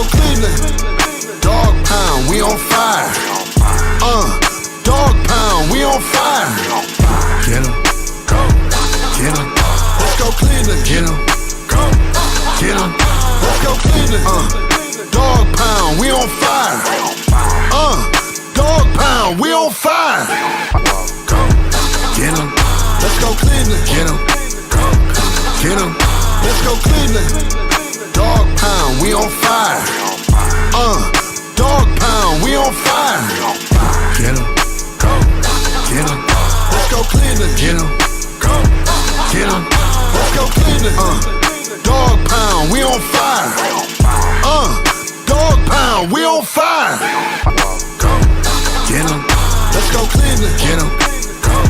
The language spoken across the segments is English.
go Cleveland. Dog pound, we on fire. Dog pound, we on fire. Get 'em, go, get 'em. Let's go Cleveland. Get 'em, go, get 'em. Let's go Cleveland. Dog pound, we on fire. Dog pound, we on fire. Go, get 'em. Let's go Cleveland. Get 'em, go, get 'em. Let's go Cleveland. Dog pound, we on fire. Dog pound, we on fire. Get 'em, go, get 'em. Let's go Cleveland. Get 'em, go, get 'em. Let's go Cleveland. Dog pound, we on fire. Dog pound, we on fire. Go, get 'em. Let's go Cleveland. Get 'em, go,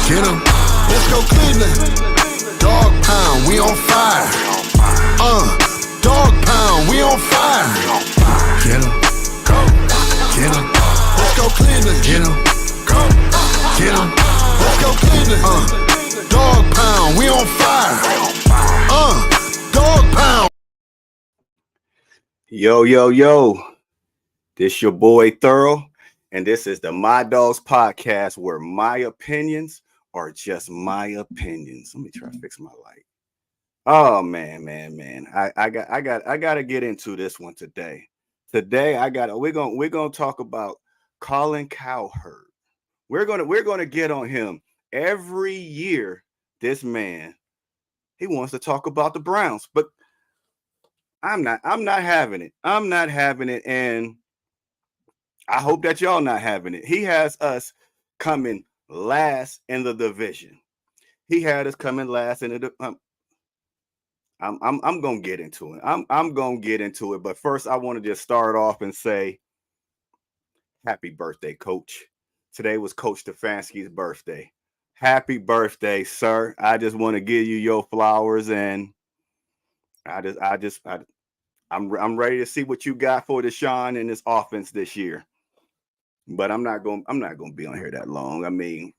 get 'em. Let's go Cleveland. Dog pound, we on fire. Dog pound, we on fire. Get 'em, go, get 'em. Let's go Cleveland. Get 'em, go, get 'em. Let's go Cleveland. Dog pound, we on fire. Dog pound. Yo. This your boy Thorough, and this is the My Dogs podcast, where my opinions are just my opinions. Let me try to fix my light. Oh man. I got to get into this one today. We're gonna talk about Colin Cowherd. We're gonna get on him every year. This man, he wants to talk about the Browns, but I'm not having it. I'm not having it, and I hope that y'all not having it. He has us coming last in the division. He had us coming last in the. I'm gonna get into it. I'm gonna get into it, but first I want to just start off and say, happy birthday, Coach. Today was Coach Stefanski's birthday. Happy birthday, sir. I just want to give you your flowers, and I'm ready to see what you got for Deshaun and this offense this year. But I'm not going to be on here that long. I mean,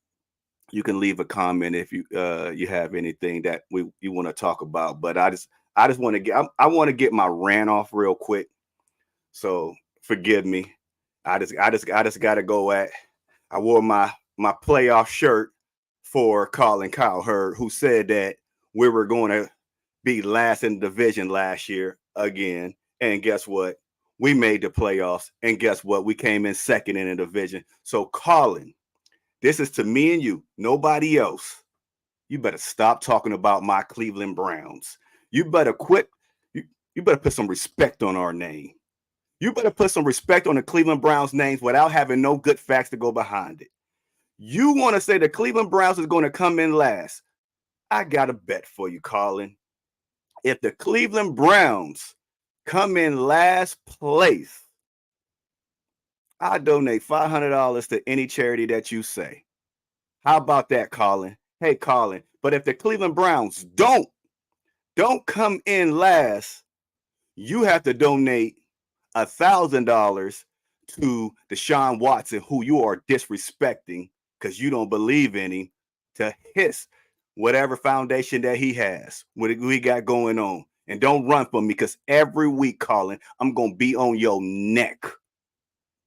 you can leave a comment if you have anything that you want to talk about. But I just want to get my rant off real quick. So forgive me. I just got to go at. I wore my playoff shirt for Colin Cowherd, who said that we were going to be last in the division last year again. And guess what? We made the playoffs. And guess what? We came in second in the division. So Colin, this is to me and you, nobody else. You better stop talking about my Cleveland Browns. You better quit. You better put some respect on our name. You better put some respect on the Cleveland Browns names without having no good facts to go behind it. You want to say the Cleveland Browns is going to come in last? I got a bet for you, Colin. If the Cleveland Browns come in last place, I donate $500 to any charity that you say. How about that, Colin? Hey, Colin, but if the Cleveland Browns don't come in last, you have to donate $1,000 to Deshaun Watson, who you are disrespecting because you don't believe in him, to his whatever foundation that he has, what we got going on. And don't run from me, because every week, Colin, I'm going to be on your neck.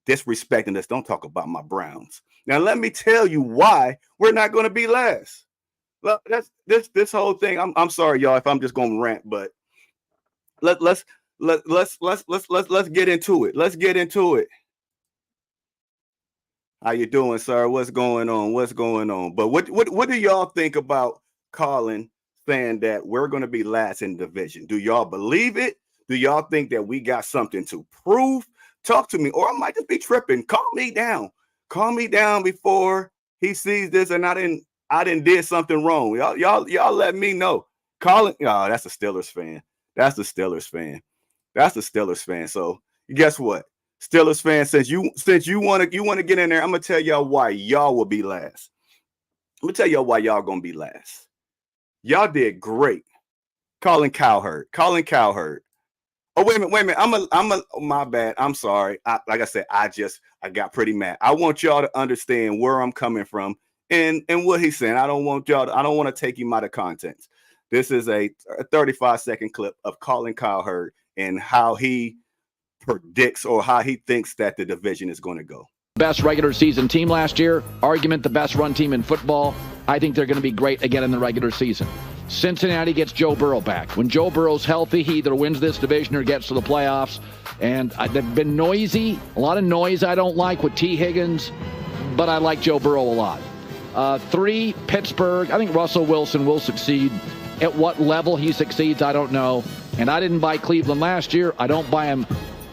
Disrespecting us. Don't talk about my Browns. Now, let me tell you why we're not going to be last. Well, that's this whole thing. I'm sorry, y'all, if I'm just going to rant, but let's get into it. Let's get into it. How you doing, sir? What's going on? But what do y'all think about Colin saying that we're going to be last in the division? Do y'all believe it? Do y'all think that we got something to prove? Talk to me, or I might just be tripping. Calm me down. Calm me down before he sees this and I didn't did something wrong. Y'all let me know. Colin, that's a Steelers fan. That's a Steelers fan. So guess what? Steelers fans, since you want to get in there, I'm gonna tell y'all why y'all will be last. I'm gonna tell y'all why y'all gonna be last. Y'all did great. Colin Cowherd. Oh, wait a minute. My bad. I'm sorry. Like I said, I got pretty mad. I want y'all to understand where I'm coming from and what he's saying. I don't want to take him out of context. This is a 35-second clip of Colin Cowherd and how he predicts or how he thinks that the division is going to go. Best regular season team last year, argument the best run team in football. I think they're going to be great again in the regular season. Cincinnati gets Joe Burrow back. When Joe Burrow's healthy, he either wins this division or gets to the playoffs. And they've been noisy, a lot of noise I don't like with T. Higgins, but I like Joe Burrow a lot. 3, Pittsburgh. I think Russell Wilson will succeed. At what level he succeeds, I don't know. And I didn't buy Cleveland last year. I don't buy him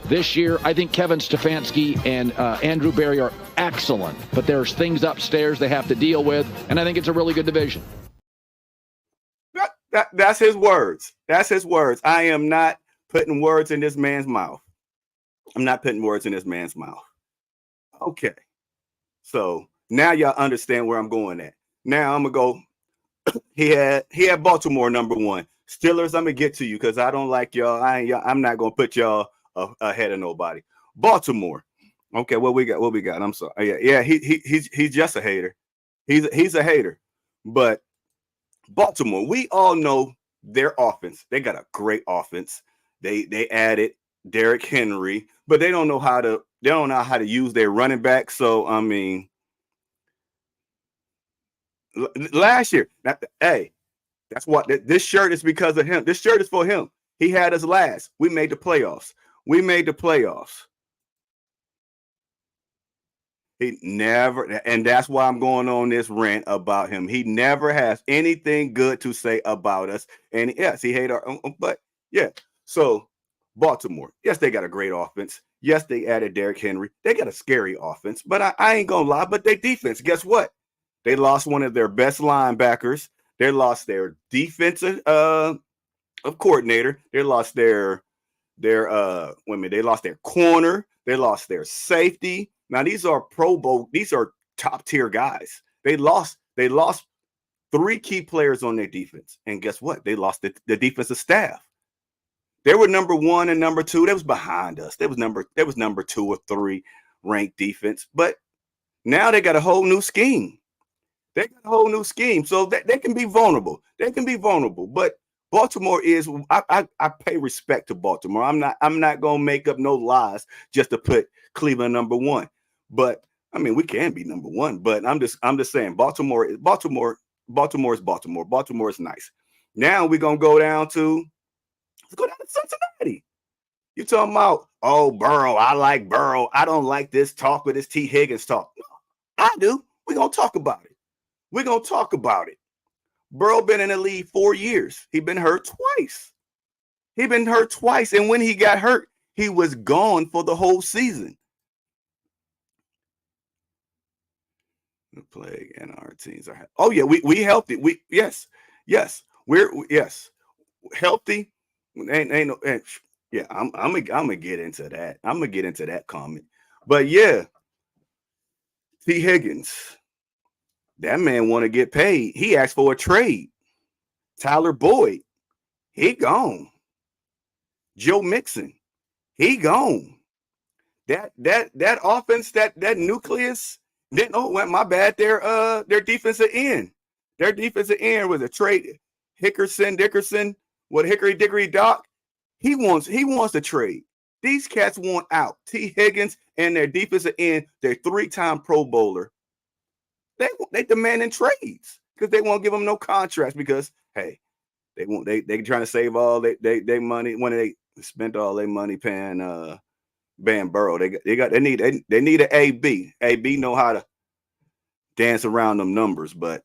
this year. I think Kevin Stefanski and Andrew Berry are excellent, but there's things upstairs they have to deal with, and I think it's a really good division. That's his words. That's his words. I am not putting words in this man's mouth. I'm not putting words in this man's mouth. Okay. So now y'all understand where I'm going at. Now I'm going to go. He had Baltimore number 1. Steelers, I'm going to get to you because I don't like y'all. I'm not going to put y'all ahead of nobody. Baltimore. Okay, what we got? I'm sorry. Yeah, he's just a hater. He's a hater. But Baltimore, we all know their offense. They got a great offense. They added Derrick Henry, but they don't know how to use their running back. So I mean, last year, that's what this shirt is because of him. This shirt is for him. He had us last. We made the playoffs. He never, and that's why I'm going on this rant about him. He never has anything good to say about us. And yes, he hated our, but yeah. So Baltimore, yes, they got a great offense. Yes, they added Derrick Henry. They got a scary offense, but I ain't gonna lie. But their defense, guess what? They lost one of their best linebackers. They lost their defensive coordinator. They lost their they lost their corner. They lost their safety. Now these are Pro Bowl. These are top tier guys. They lost 3 key players on their defense, and guess what? They lost the defensive staff. They were number 1 and number 2. That was behind us. That was number 2 or 3 ranked defense. But now they got a whole new scheme. So they can be vulnerable. But Baltimore is. I pay respect to Baltimore. I'm not gonna make up no lies just to put Cleveland number 1. But I mean, we can be number 1. But I'm just saying, Baltimore is Baltimore. Baltimore is nice. Now we're gonna go down to Cincinnati. You talking about, oh, Burrow? I like Burrow. I don't like this talk with this T. Higgins talk. No, I do. We're gonna talk about it. Burrow been in the league 4 years. He been hurt twice. And when he got hurt, he was gone for the whole season. The plague and our teams are. Oh yeah, we healthy. We're healthy. Yeah, I'm gonna get into that. I'm gonna get into that comment. But yeah, T. Higgins. That man want to get paid. He asked for a trade. Tyler Boyd, he gone. Joe Mixon, he gone. That offense, that nucleus. Then my bad. Their defensive end. Their defensive end was a trade. Dickerson, what Hickory Dickory Doc. He wants to trade. These cats want out. T. Higgins and their defensive end, their 3-time Pro Bowler. They demanding trades because they won't give them no contracts because hey, they trying to save all they money when they spent all their money paying Burrow. They need an AB. AB know how to dance around them numbers, but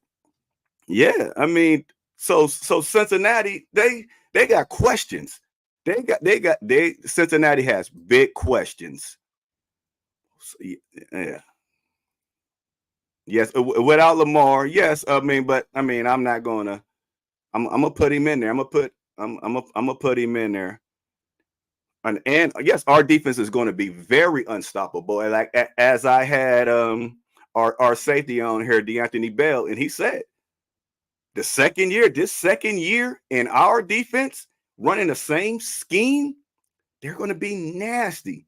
yeah, I mean, so Cincinnati they got questions. Cincinnati has big questions. So, yeah. Yes, without Lamar, yes. I'm not gonna. I'm gonna put him in there. I'm gonna put him in there. And yes, our defense is going to be very unstoppable. Like as I had our safety on here, DeAnthony Bell, and he said this second year in our defense running the same scheme, they're going to be nasty.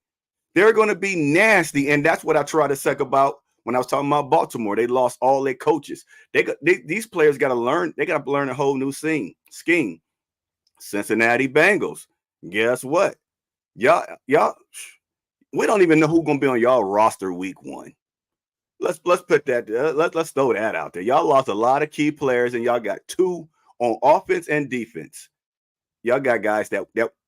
And that's what I try to say about. When I was talking about Baltimore, they lost all their coaches. These players got to learn. They got to learn a whole new scheme. Cincinnati Bengals. Guess what? Y'all, we don't even know who's gonna be on y'all roster week 1. Let's put that. Let's throw that out there. Y'all lost a lot of key players, and y'all got 2 on offense and defense. Y'all got guys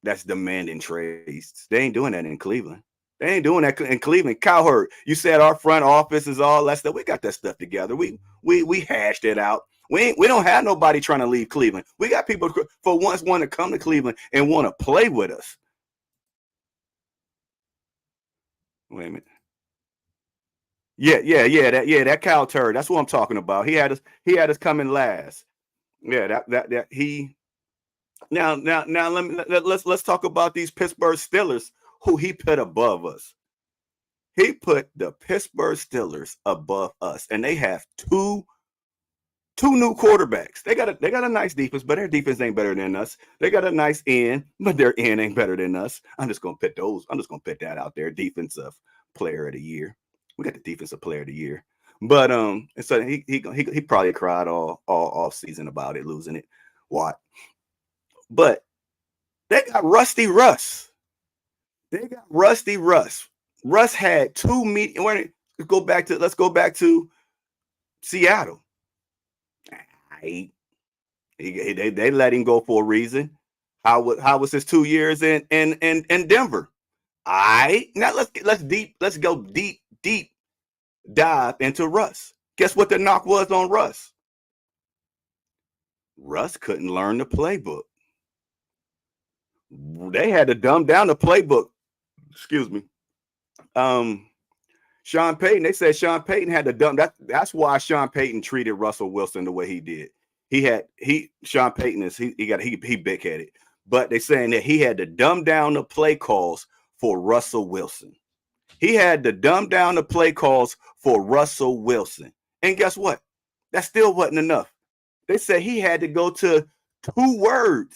that's demanding trades. They ain't doing that in Cleveland. They ain't doing that in Cleveland. Cowherd, you said our front office is all that stuff. We got that stuff together. We hashed it out. We don't have nobody trying to leave Cleveland. We got people for once want to come to Cleveland and want to play with us. Wait a minute. That cow turd. That's what I'm talking about. He had us coming last. Yeah, that he. Now let's talk about these Pittsburgh Steelers who he put above us. He put the Pittsburgh Steelers above us, and they have two new quarterbacks. They got a nice defense, but their defense ain't better than us. They got a nice end, but their end ain't better than us. I'm just gonna put that out there. Defensive player of the year. We got the defensive player of the year. But so he probably cried all off season about it, losing it. What? But they got Rusty Russ. Russ had 2 meetings. Let's go back to Seattle. They let him go for a reason. How was his 2 years in Denver? Now let's go deep dive into Russ. Guess what the knock was on Russ? Russ couldn't learn the playbook. They had to dumb down the playbook. Excuse me. Sean Payton, they said Sean Payton had to dumb that. That's why Sean Payton treated Russell Wilson the way he did. Sean Payton is he big headed, but they saying that he had to dumb down the play calls for Russell Wilson. He had to dumb down the play calls for Russell Wilson. And guess what? That still wasn't enough. They said he had to go to 2-word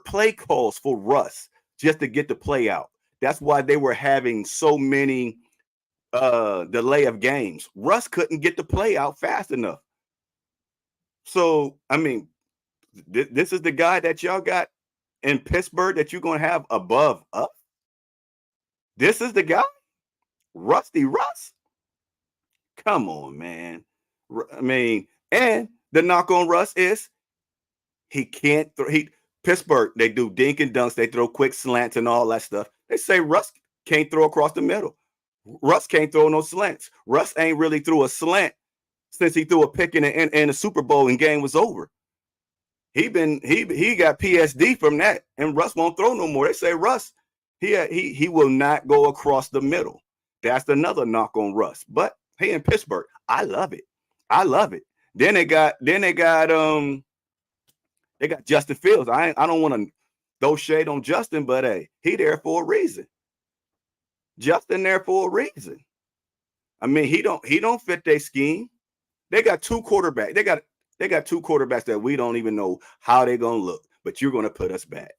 play calls for Russ just to get the play out. That's why they were having so many delay of games. Russ couldn't get the play out fast enough. So, I mean, this is the guy that y'all got in Pittsburgh that you're going to have above us. This is the guy, Rusty Russ. Come on, man. I mean, and the knock on Russ is he can't throw. Pittsburgh, they do dink and dunks. They throw quick slants and all that stuff. They say Russ can't throw across the middle. Russ can't throw no slants. Russ ain't really threw a slant since he threw a pick in the Super Bowl and game was over. He got PSD from that, and Russ won't throw no more. They say Russ, he will not go across the middle. That's another knock on Russ. But hey, in Pittsburgh, I love it. Then they got Justin Fields. I don't want to throw shade on Justin, but hey, he there for a reason. Justin there for a reason. I mean, he don't fit their scheme. They got 2 quarterbacks. They got 2 quarterbacks that we don't even know how they're gonna look, but you're gonna put us back.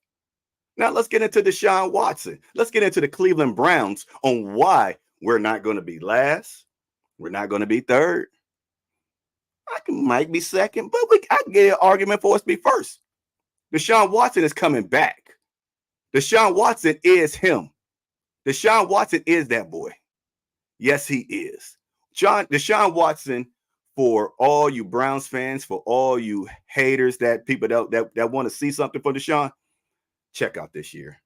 Now let's get into Deshaun Watson. Let's get into the Cleveland Browns on why we're not going to be last. We're not going to be third. Might be second, but I can get an argument for us to be first. Deshaun Watson is coming back. Deshaun Watson is him. Deshaun Watson is that boy. Yes, he is. Deshaun Watson, for all you Browns fans, for all you haters, that people that want to see something for Deshaun, check out this year.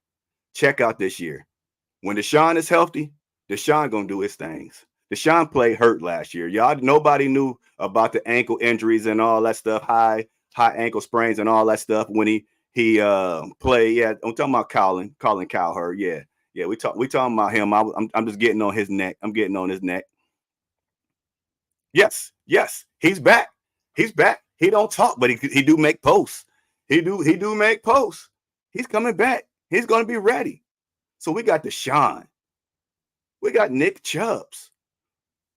When Deshaun is healthy, Deshaun gonna do his things. Deshaun played hurt last year. Nobody knew about the ankle injuries and all that stuff, high ankle sprains and all that stuff when he played. Yeah, I'm talking about Colin Cowherd. Yeah, we talking about him. I'm just getting on his neck. I'm getting on his neck. Yes, he's back. He don't talk, but he do make posts. He do make posts. He's coming back. He's going to be ready. So we got Deshaun. We got Nick Chubbs.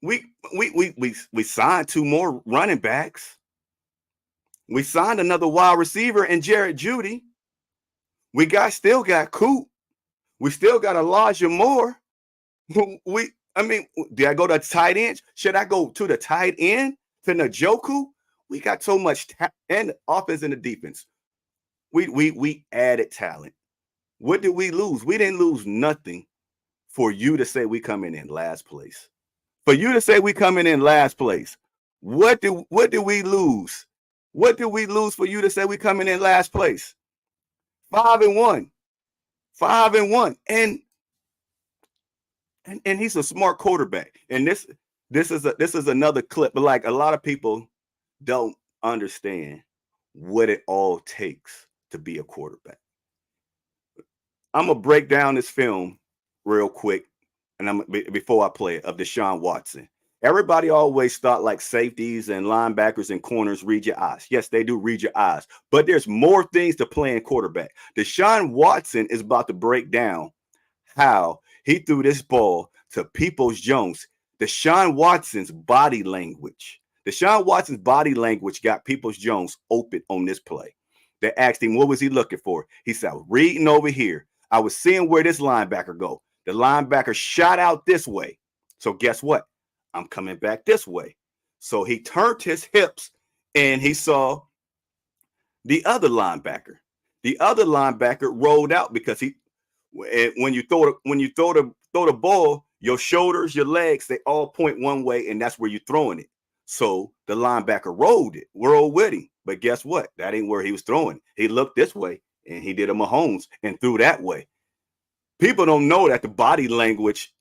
We signed 2 more running backs. We signed another wide receiver in Jared Judy. We still got Coop. We still got Elijah Moore. Did I go to tight end? Should I go to the tight end, to Njoku? We got so much and offense and the defense. We added talent. What did we lose? We didn't lose nothing for you to say we coming in last place. For you to say we coming in last place. What did we lose? What did we lose for you to say we coming in last place? 5-1. 5-1. And he's a smart quarterback. And this is another clip, but like a lot of people don't understand what it all takes to be a quarterback. I'm gonna break down this film real quick, and before I play it, of Deshaun Watson. Everybody always thought like safeties and linebackers and corners read your eyes. Yes, they do read your eyes, but there's more things to playing quarterback. Deshaun Watson is about to break down how he threw this ball to Peoples-Jones. Deshaun Watson's body language. Deshaun Watson's body language got Peoples-Jones open on this play. They asked him, what was he looking for? He said, reading over here. I was seeing where this linebacker go. The linebacker shot out this way. So guess what? I'm coming back this way. So he turned his hips and he saw the other linebacker. The other linebacker rolled out because when you throw the ball, your shoulders, your legs, they all point one way, and that's where you're throwing it. So the linebacker rolled with him. But guess what? That ain't where he was throwing. He looked this way, and he did a Mahomes and threw that way. People don't know that the body language.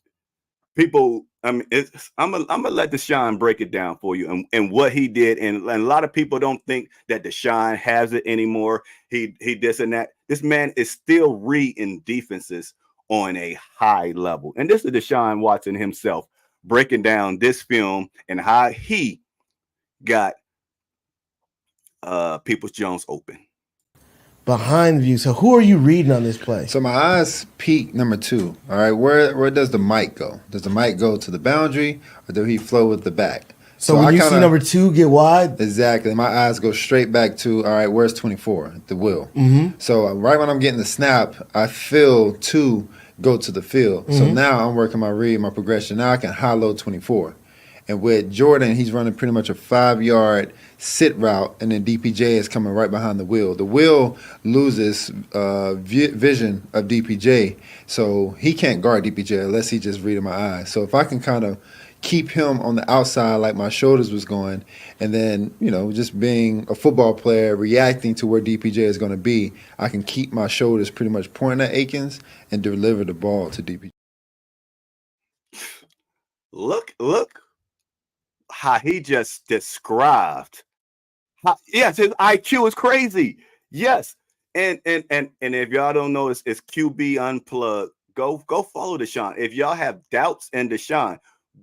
People, I'm gonna let Deshaun break it down for you and what he did. And a lot of people don't think that Deshaun has it anymore. He this and that. This man is still reading defenses on a high level. And this is Deshaun Watson himself breaking down this film and how he got Peoples-Jones open. Behind the view. So who are you reading on this play? So my eyes peak number 2. All right, where does the mic go? Does the mic go to the boundary, or do he flow with the back? So when you see number 2 get wide? Exactly. My eyes go straight back to, all right, where's 24? The will. Mm-hmm. So right when I'm getting the snap, I feel 2 go to the field. Mm-hmm. So now I'm working my read, my progression. Now I can high-low 24. And with Jordan, he's running pretty much a 5-yard sit route, and then DPJ is coming right behind the wheel. The wheel loses vision of DPJ, so he can't guard DPJ unless he just reading my eyes. So if I can kind of keep him on the outside like my shoulders was going, and then, just being a football player, reacting to where DPJ is going to be, I can keep my shoulders pretty much pointing at Akins and deliver the ball to DPJ. Look how he just described. Yes, his IQ is crazy. Yes, and if y'all don't know, it's QB Unplugged. Go follow Deshaun. If y'all have doubts in Deshaun,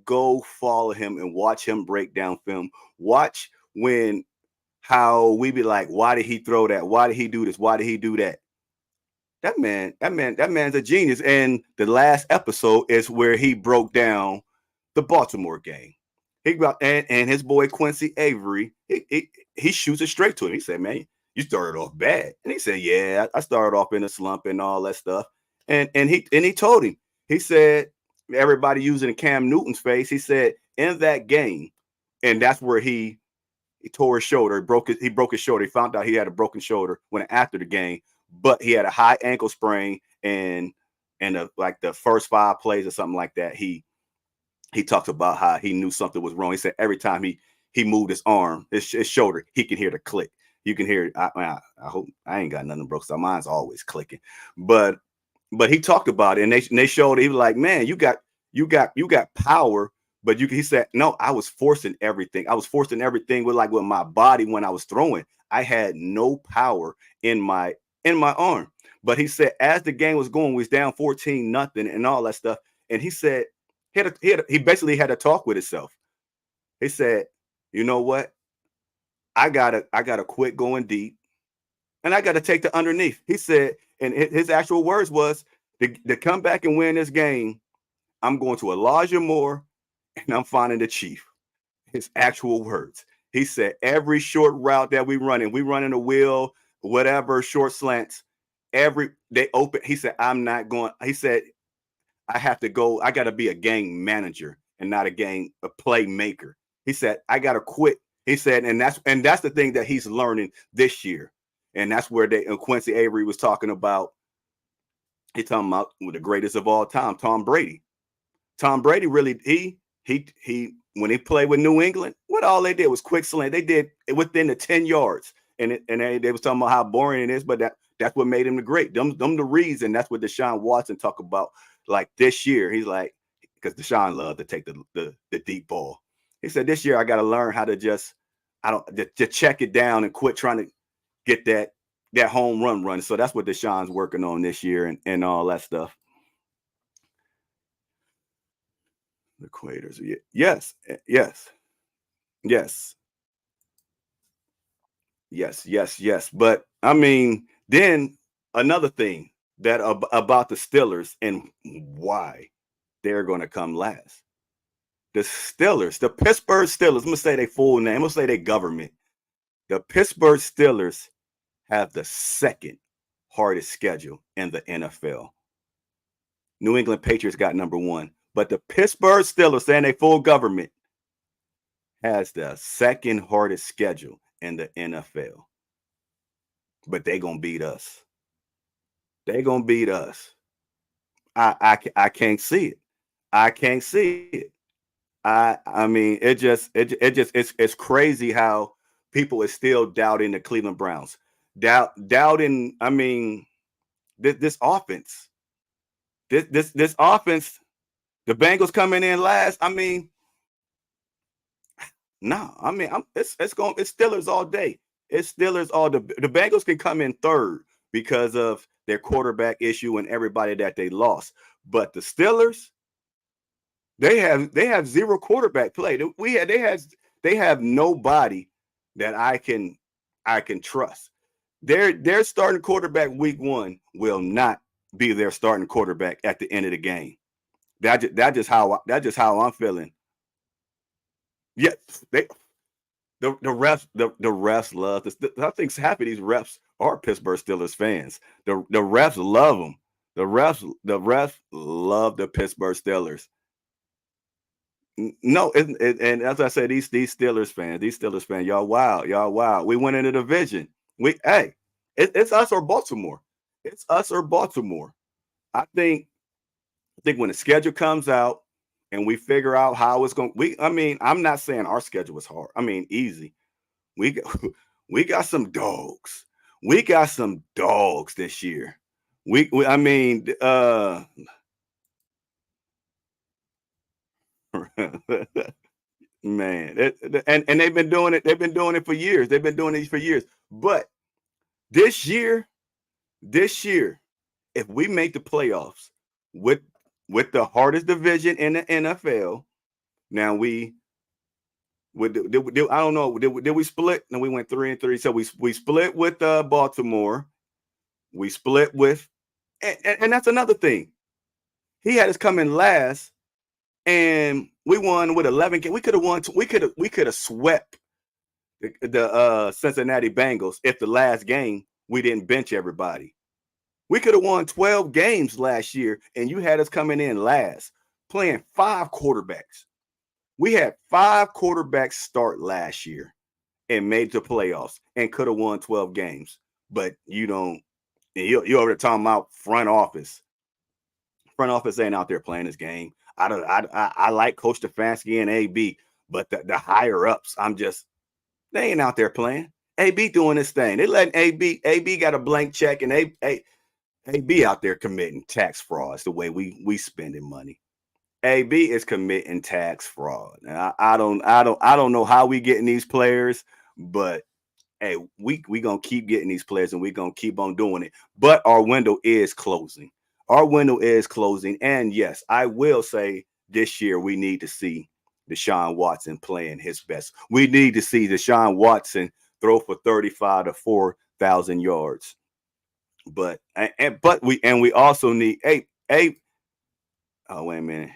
go follow him and watch him break down film. Watch how we be like, why did he throw that? Why did he do this? Why did he do that? That man's a genius. And the last episode is where he broke down the Baltimore game. And his boy Quincy Avery, he shoots it straight to him. He said, man, you started off bad. And he said, yeah, I started off in a slump and all that stuff. And he told him, he said, everybody using Cam Newton's face, he said, in that game, and that's where he tore his shoulder, he broke his shoulder. He found out he had a broken shoulder after the game, but he had a high ankle sprain, and like the first 5 plays or something like that, he talks about how he knew something was wrong. He said every time he moved his arm, his shoulder, he can hear the click. You can hear it. I hope I ain't got nothing broke, so mine's always clicking. But he talked about it, and they showed it. He was like, man, you got power, but he said, no, I was forcing everything. I was forcing everything with my body when I was throwing. I had no power in my arm. But he said, as the game was going, we was down 14-0 and all that stuff. And he said, he basically had a talk with himself. He said, you know what? I gotta quit going deep, and I gotta take the underneath. He said, and his actual words was, to come back and win this game, I'm going to Elijah Moore, and I'm finding the chief. His actual words. He said, every short route that we running a wheel, whatever, short slants, they open. He said, I'm not going. He said, I have to go. I got to be a game manager and not a playmaker. He said, I got to quit. He said, and that's the thing that he's learning this year. And that's where Quincy Avery was talking about He talking about the greatest of all time, Tom Brady. Tom Brady really he when he played with New England, what all they did was quick slant. They did it within the 10 yards. And they was talking about how boring it is, but that's what made him the great. Them the reason. That's what Deshaun Watson talk about. Like this year, he's like, because Deshaun loved to take the deep ball. He said, this year I got to learn how to just check it down and quit trying to get that home run. So that's what Deshaun's working on this year and all that stuff. The Quakers. Yes. But I mean, then another thing that about the Steelers and why they're going to come last. The Steelers, the Pittsburgh Steelers, I'm going to say their full name, I'm going to say their government. The Pittsburgh Steelers have the second hardest schedule in the NFL. New England Patriots got number 1, but the Pittsburgh Steelers, saying they full government, has the second hardest schedule in the NFL. But they gonna beat us. They gonna beat us. I can't see it. I can't see it. I mean, it's crazy how people are still doubting the Cleveland Browns. Doubting, I mean, this offense. This offense, the Bengals coming in last. I mean, no, I mean, it's Steelers all day. It's Steelers all the Bengals can come in third because of their quarterback issue and everybody that they lost. But the Steelers, they have zero quarterback play. They have nobody that I can trust. Their starting quarterback week 1 will not be their starting quarterback at the end of the game. That's just how I'm feeling. Yes, the refs love this. I think half of these refs are Pittsburgh Steelers fans. The refs love them. The refs love the Pittsburgh Steelers. No, and as I said, these Steelers fans, y'all wild. We went in the division. It's us or Baltimore. It's us or Baltimore. I think when the schedule comes out and we figure out how it's going, I'm not saying our schedule is hard. I mean, easy. We got some dogs. We got some dogs this year. Man, and they've been doing it. They've been doing it for years. They've been doing it for years. But this year, if we make the playoffs with the hardest division in the NFL, now I don't know. Did we split? No, we went 3-3. So we split with Baltimore. We split with, and that's another thing. He had us come in last, and we won with 11 games. We could have won. We could have swept the Cincinnati Bengals if the last game we didn't bench everybody. We could have won 12 games last year, and you had us coming in last, playing 5 quarterbacks. We had 5 quarterbacks start last year and made the playoffs and could have won 12 games. But you don't. You over there talking about front office. Front office ain't out there playing this game. I like Coach Stefanski and AB, but the higher ups, they ain't out there playing. AB doing this thing. They letting AB got a blank check, and AB out there committing tax fraud. It's the way we spending money. AB is committing tax fraud. Now, I don't know how we getting these players, but hey, we gonna keep getting these players, and we gonna keep on doing it. But our window is closing. And yes, I will say this year we need to see Deshaun Watson playing his best. We need to see Deshaun Watson throw for 35 to 4,000 yards. But we also need oh, wait a minute.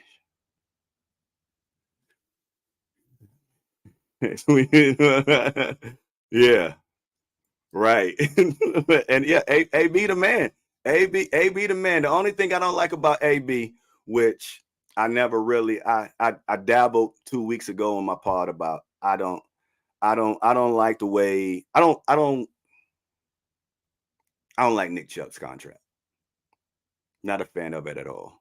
Yeah, right. And yeah, AB the man. AB the man. The only thing I don't like about AB, which I never really I dabbled 2 weeks ago on my pod about, I don't like the way I don't like Nick Chubb's contract. Not a fan of it at all.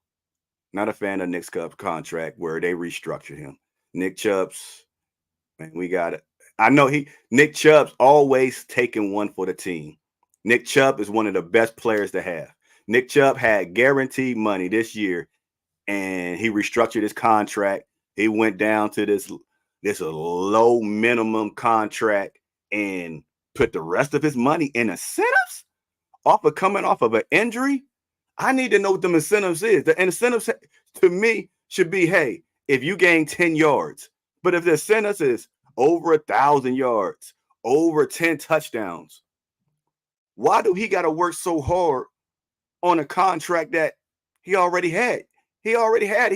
Not a fan of Nick Chubb's contract where they restructured him. Nick Chubb's, man, we got it. I know Nick Chubb's always taking one for the team. Nick Chubb is one of the best players to have. Nick Chubb had guaranteed money this year, and he restructured his contract. He went down to this low minimum contract and put the rest of his money in incentives coming off of an injury. I need to know what the incentives is. The incentives to me should be, hey, if you gain 10 yards, but if the incentives is over 1,000 yards, over 10 touchdowns, why do he got to work so hard on a contract that he already had? He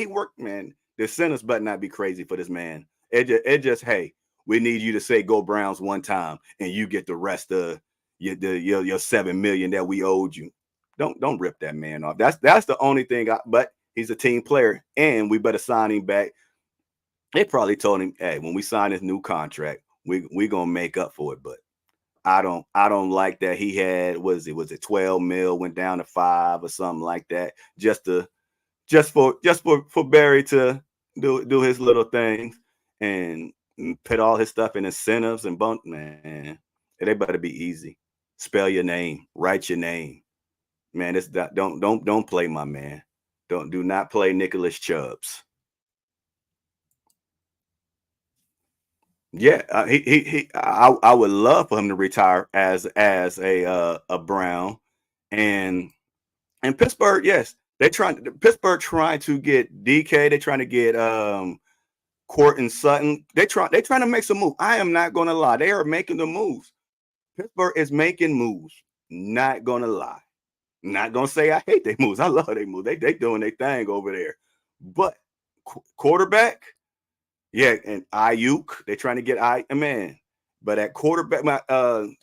worked, man. The incentives better not be crazy for this man. It just, hey, we need you to say go Browns one time and you get the rest of your $7 million that we owed you. Don't rip that man off. That's the only thing. But he's a team player, and we better sign him back. They probably told him, hey, when we sign this new contract, we gonna make up for it. But I don't like that he had, was it 12 mil, went down to 5 or something like that, just for Barry to do his little things and put all his stuff in incentives and bump. Man, they better be easy. Spell your name, write your name. Man, don't play my man. Do not play Nicholas Chubbs. Yeah, I would love for him to retire as a Brown, and Pittsburgh. Yes, Pittsburgh trying to get DK. They're trying to get Court and Sutton. They're trying to make some moves. I am not going to lie. They are making the moves. Pittsburgh is making moves. Not going to lie. Not going to say I hate their moves. I love their moves. They doing their thing over there. But quarterback. Yeah, and Ayuk, they're trying to get man. But at quarterback, the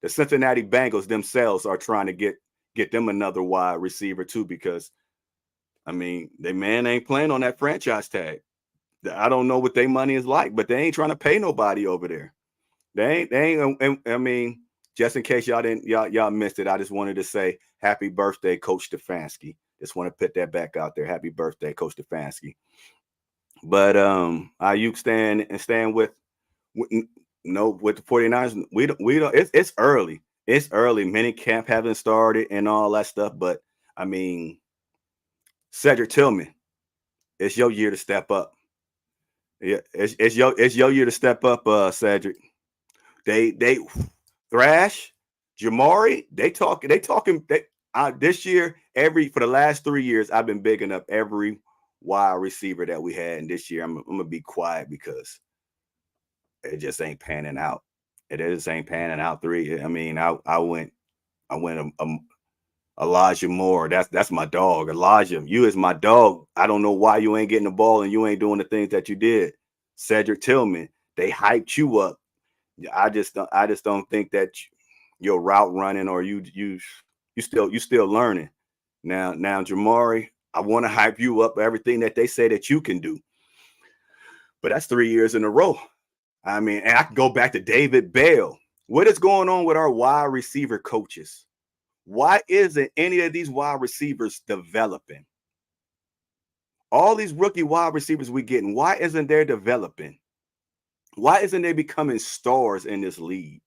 Cincinnati Bengals themselves are trying to get them another wide receiver too, because I mean, they man ain't playing on that franchise tag. I don't know what their money is like, but they ain't trying to pay nobody over there. They ain't. I mean, just in case y'all missed it, I just wanted to say happy birthday, Coach Stefanski. Just want to put that back out there. Happy birthday, Coach Stefanski. But Ayuk stand with the 49ers. We don't. It's early. It's early. Mini camp haven't started and all that stuff. But I mean, Cedric Tillman, it's your year to step up. Yeah, it's your year to step up, Cedric. They thrash Jamari. They talking. This year, for the last 3 years, I've been bigging up every wide receiver that we had, and this year I'm gonna be quiet because it just ain't panning out. It just ain't panning out. I mean, I went Elijah Moore. That's my dog. Elijah, you is my dog. I don't know why you ain't getting the ball and you ain't doing the things that you did. Cedric Tillman, they hyped you up. I just don't think that your route running or you still learning. Now Jamari, I want to hype you up everything that they say that you can do. But that's 3 years in a row. I mean, and I can go back to David Bell. What is going on with our wide receiver coaches? Why isn't any of these wide receivers developing? All these rookie wide receivers we getting, why isn't they developing? Why isn't they becoming stars in this league?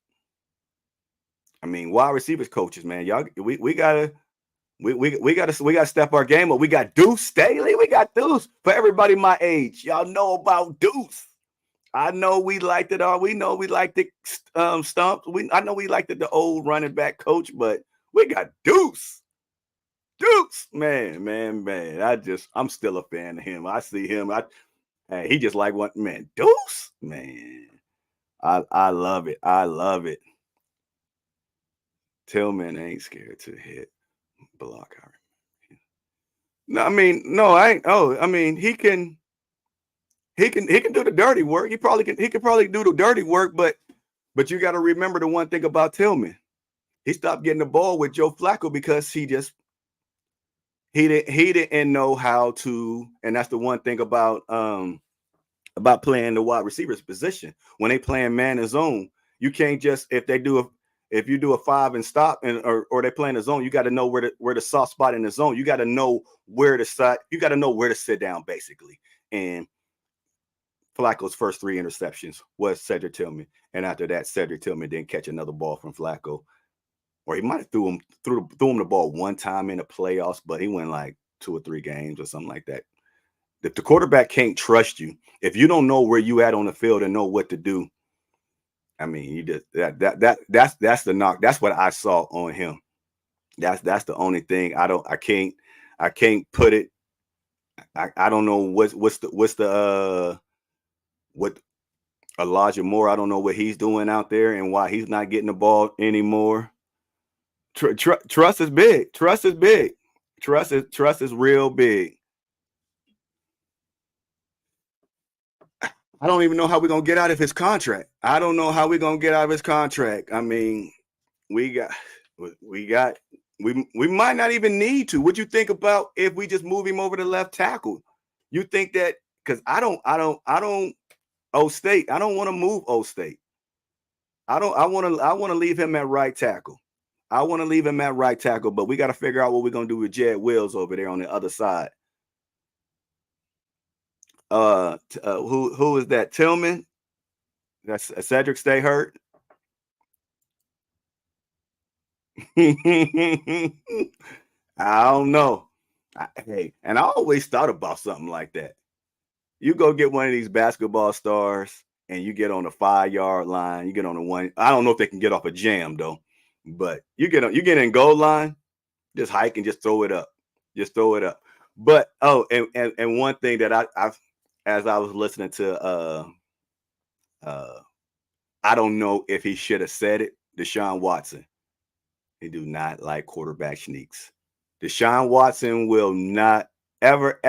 I mean, wide receivers coaches, man, y'all, we gotta step our game up. We got Deuce Staley. We got Deuce for everybody my age. Y'all know about Deuce. I know we liked it all. We know we liked the Stump. I know we liked the old running back coach, but we got Deuce. Deuce, man. I'm still a fan of him. I see him. He just like what, man. Deuce, man. I love it. I love it. Tillman ain't scared to hit block. No, I mean, no, I ain't. Oh, I mean, he can do the dirty work. He could probably do the dirty work, but you got to remember the one thing about Tillman. He stopped getting the ball with Joe Flacco because he didn't know how to, and that's the one thing about playing the wide receivers position. When they playing man and zone, you can't just, if they do if you do a 5 and stop, and or they play in the zone, you got to know where the soft spot in the zone. You got to know where to sit. You got to know where to sit down, basically. And Flacco's first 3 interceptions was Cedric Tillman, and after that, Cedric Tillman didn't catch another ball from Flacco, or he might have threw him the ball one time in the playoffs, but he went like 2 or 3 games or something like that. If the quarterback can't trust you, if you don't know where you at on the field and know what to do, I mean, you just that's the knock. That's what I saw on him. That's the only thing. I can't put it. I don't know what Elijah Moore. I don't know what he's doing out there and why he's not getting the ball anymore. Trust is big. Trust is big. Trust is real big. I don't even know how we're gonna get out of his contract. I don't know how we're gonna get out of his contract. I mean, we might not even need to. What you think about if we just move him over to left tackle? You think that because I don't O State. I don't want to move O State. I want to leave him at right tackle. I want to leave him at right tackle, but we got to figure out what we're gonna do with Jed Wills over there on the other side. Who is that? Tillman? That's Cedric stay hurt. I don't know. Hey, and I always thought about something like that. You go get one of these basketball stars and you get on the 5-yard line, you get on the 1. I don't know if they can get off a jam though, but you get in goal line, just hike and just throw it up. Just throw it up. But and one thing that I've as I was listening to I don't know if he should have said it, Deshaun Watson. He do not like quarterback sneaks. Deshaun Watson will not ever,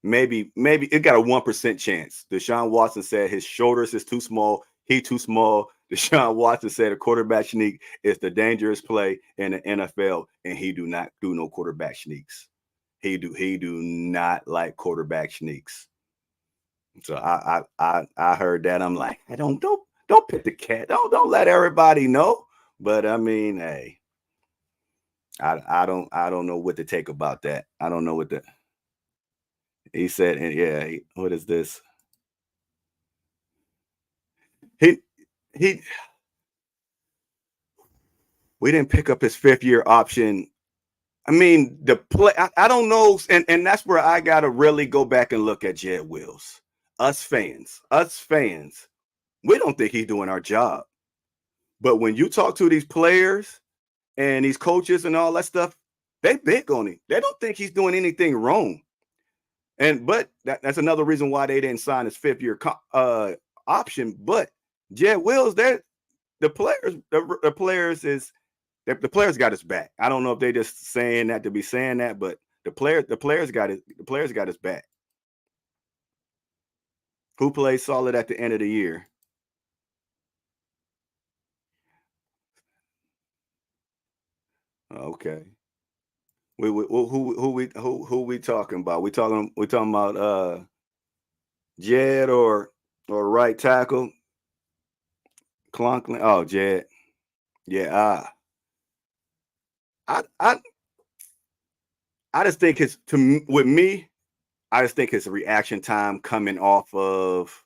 maybe it got a 1% chance. Deshaun Watson said his shoulders is too small. He too small. Deshaun Watson said a quarterback sneak is the dangerous play in the NFL, and he do not do no quarterback sneaks. He do not like quarterback sneaks. So I heard that. I'm like, I don't pit the cat. Don't let everybody know. But I mean, hey, I don't know what to take about that. I don't know what he said. And yeah, what is this? We didn't pick up his 5th-year option. I mean, the play, I don't know. And that's where I got to really go back and look at Jed Wills. Us fans, we don't think he's doing our job. But when you talk to these players and these coaches and all that stuff, they big on him. They don't think he's doing anything wrong. But that's another reason why they didn't sign his 5th-year option. But Jed Wills, the players got his back. I don't know if they just saying that to be saying that, but the players got his back. Who plays solid at the end of the year? Okay. Who we talking about? We talking about Jed or right tackle? Clonklin. Oh, Jed. Yeah. I just think I just think his reaction time coming off of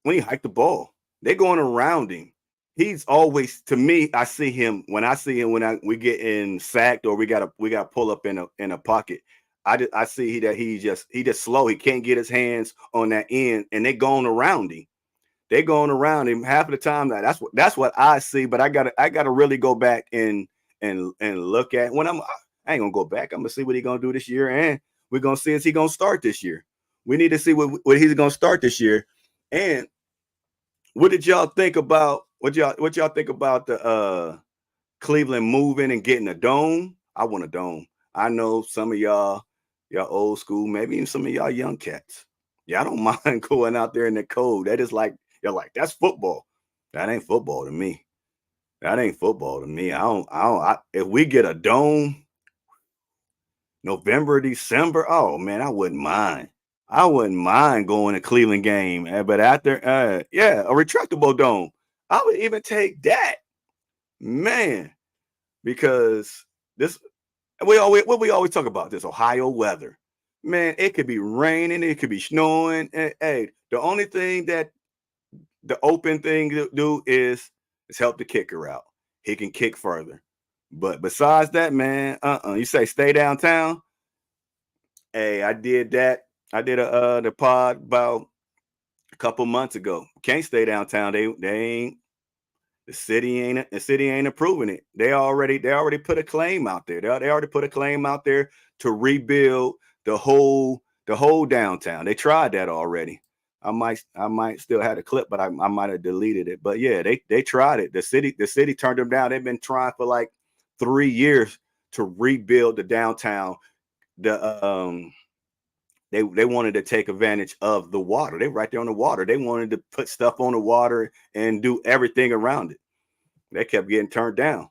when he hiked the ball. They're going around him. He's always, to me, I see him when we get in sacked or we got to pull up in a pocket. I see that he just slow. He can't get his hands on that end, and they're going around him. They're going around him half of the time. That's what I see. But I gotta really go back and look at when I ain't gonna go back. I'm gonna see what he's gonna do this year, and we're gonna see is he gonna start this year. We need to see what he's gonna start this year. And what did y'all think about what y'all think about the Cleveland moving and getting a dome? I want a dome. I know some of y'all old school, maybe even some of y'all young cats. Yeah, I don't mind going out there in the cold. That is like, you're like, that's football. That ain't football to me. That ain't football to me. If we get a dome November, December, oh man, I wouldn't mind. I wouldn't mind going to Cleveland game. But after, a retractable dome. I would even take that, man, because we always talk about this Ohio weather. Man, it could be raining, it could be snowing. And, hey, the only thing that the open thing to do is help the kicker out. He can kick further. But besides that, man, you say stay downtown. Hey, I did that. I did the pod about a couple months ago. Can't stay downtown. They ain't the city ain't approving it. They already put a claim out there. They already put a claim out there to rebuild the whole downtown. They tried that already. I might still have the clip, but I might have deleted it. But yeah, they tried it. The city turned them down. They've been trying for like 3 years to rebuild the downtown. They wanted to take advantage of the water. They right there on the water. They wanted to put stuff on the water and do everything around it. They kept getting turned down.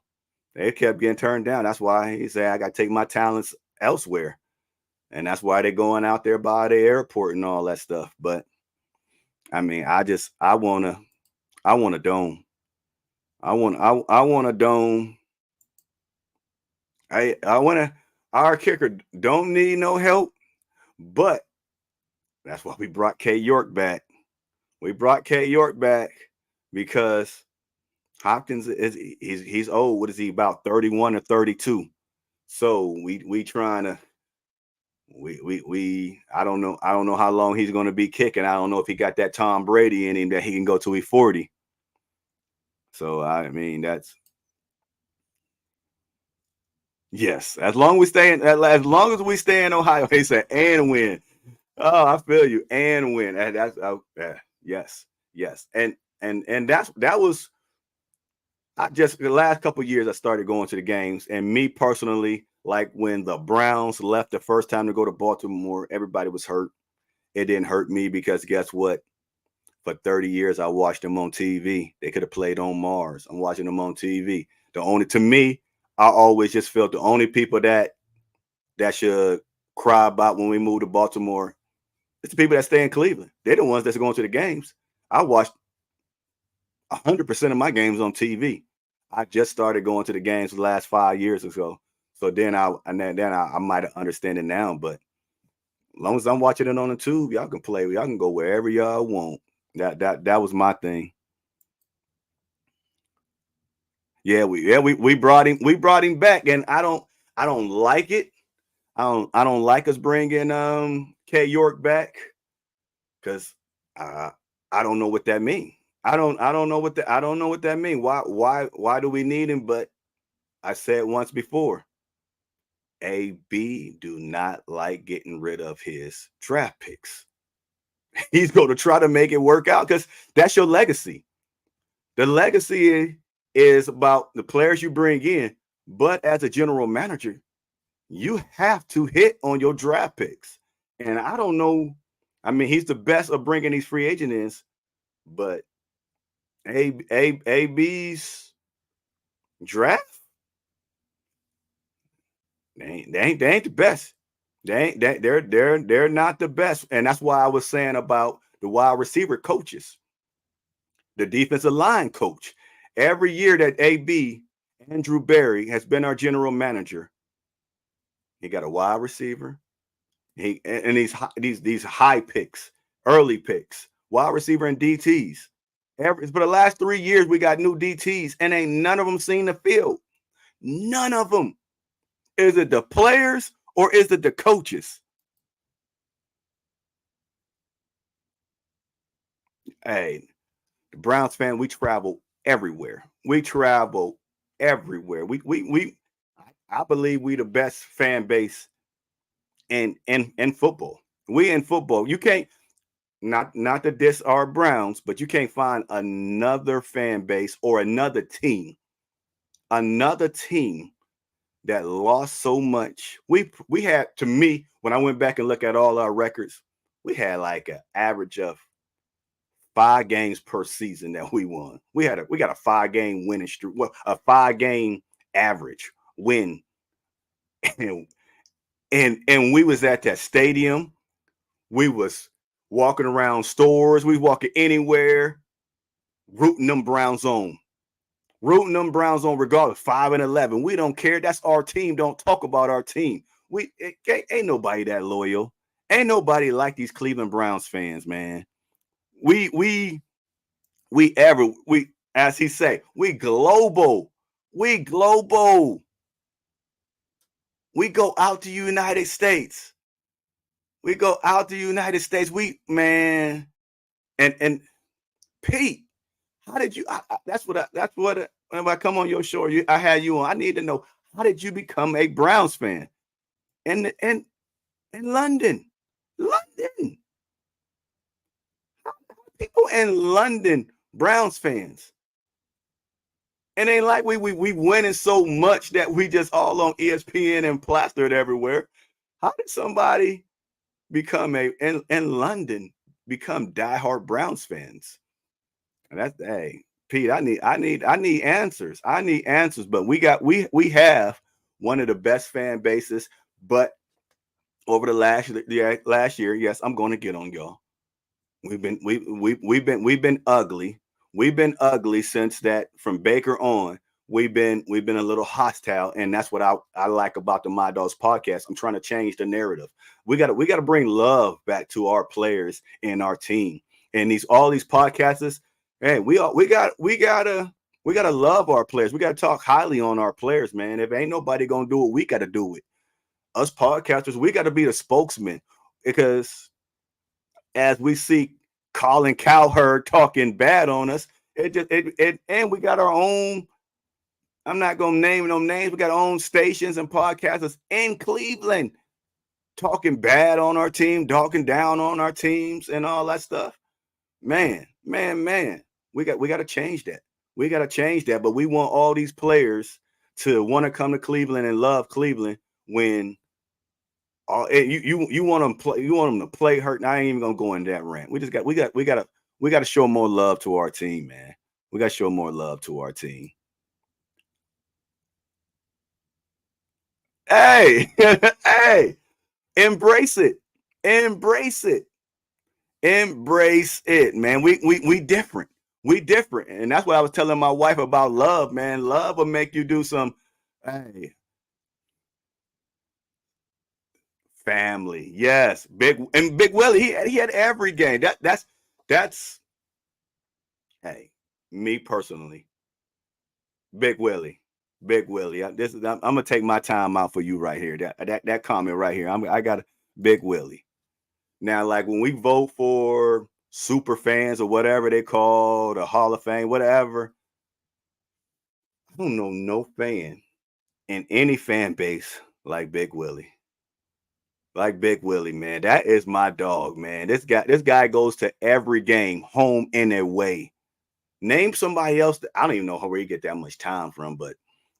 That's why he said, I got to take my talents elsewhere. And that's why they're going out there by the airport and all that stuff. But I mean, I want a dome. I want a dome. Our kicker don't need no help, but that's why we brought K York back. We brought K York back because Hopkins he's old. What is he, about 31 or 32? So we trying to I don't know how long he's going to be kicking. I don't know if he got that Tom Brady in him that he can go till he's 40. So I mean, that's yes. As long as we stay in Ohio, he said, and win. Oh, I feel you, and win. That's yes. And that was. I just the last couple of years I started going to the games, and me personally, like when the Browns left the first time to go to Baltimore, everybody was hurt. It didn't hurt me because guess what? For 30 years I watched them on TV. They could have played on Mars. I'm watching them on TV. To me, I always just felt the only people that should cry about when we move to Baltimore, it's the people that stay in Cleveland. They're the ones that's going to the games. I watched 100% of my games on TV. I just started going to the games the last 5 years or so. So then I might understand it now. But as long as I'm watching it on the tube, y'all can play. Y'all can go wherever y'all want. That was my thing. Yeah, we brought him back, and I don't like it. I don't like us bringing K York back because I don't know what that means. I don't know what that means. Why do we need him? But I said once before, AB do not like getting rid of his draft picks. He's going to try to make it work out because that's your legacy. The legacy is about the players you bring in, but as a general manager, you have to hit on your draft picks. And I don't know. I mean, he's the best of bringing these free agents in, but AB's draft, they ain't the best. They're not the best. And that's why I was saying about the wide receiver coaches, the defensive line coach. Every year that AB, Andrew Berry, has been our general manager, he got a wide receiver. And these high picks, early picks, wide receiver and DTs. For the last 3 years, we got new DTs, and ain't none of them seen the field. None of them. Is it the players or is it the coaches? Hey, the Browns fan, we travel everywhere. I believe we the best fan base in football. We in football. You can't not to diss our Browns, but you can't find another fan base or another team that lost so much. We had, to me, when I went back and look at all our records, we had like an average of 5 games per season that we won. We got a 5-game winning streak, well, a 5-game average win. And we was at that stadium. We was walking around stores. We walking anywhere. rooting them Browns on. Rooting them Browns on regardless, 5-11. We don't care. That's our team. Don't talk about our team. Ain't nobody that loyal. Ain't nobody like these Cleveland Browns fans, man. We as he say, we global. We global. We go out to United States. We go out to United States. And Pete, how did you? When I come on your show, I had you on. I need to know, how did you become a Browns fan? In London, people in London, Browns fans. And ain't like we winning so much that we just all on ESPN and plastered everywhere. How did somebody become in London become diehard Browns fans? And that's, hey, Pete, I need answers. I need answers. But we have one of the best fan bases. But over the last year, yes, I'm going to get on y'all. We've been ugly. We've been ugly since that, from Baker on. We've been a little hostile, and that's what I like about the My Dogs podcast. I'm trying to change the narrative. We got to bring love back to our players and our team. And all these podcasters, hey, we gotta love our players. We gotta talk highly on our players, man. If ain't nobody gonna do it, we gotta do it. Us podcasters, we gotta be the spokesman, because as we see Colin Cowherd talking bad on us, and we got our own. I'm not gonna name no names. We got our own stations and podcasters in Cleveland talking bad on our team, talking down on our teams, and all that stuff. Man. We got to change that. We got to change that. But we want all these players to want to come to Cleveland and love Cleveland when you want them to play hurt. And I ain't even gonna go in that rant. We got to show more love to our team, man. We got to show more love to our team. Hey, hey, embrace it, man. We different. We different, and that's what I was telling my wife about love, man. Love will make you do some, hey. Family, yes, Big Willie. He had every game. That's hey, me personally, Big Willie. I'm gonna take my time out for you right here. That comment right here. I got a Big Willie. Now, like when we vote for super fans or whatever they call the Hall of Fame, whatever, I don't know no fan in any fan base like Big Willie. Like Big Willie, man. That is my dog, man. This guy goes to every game, home and away. Name somebody else. I don't even know where he get that much time from, but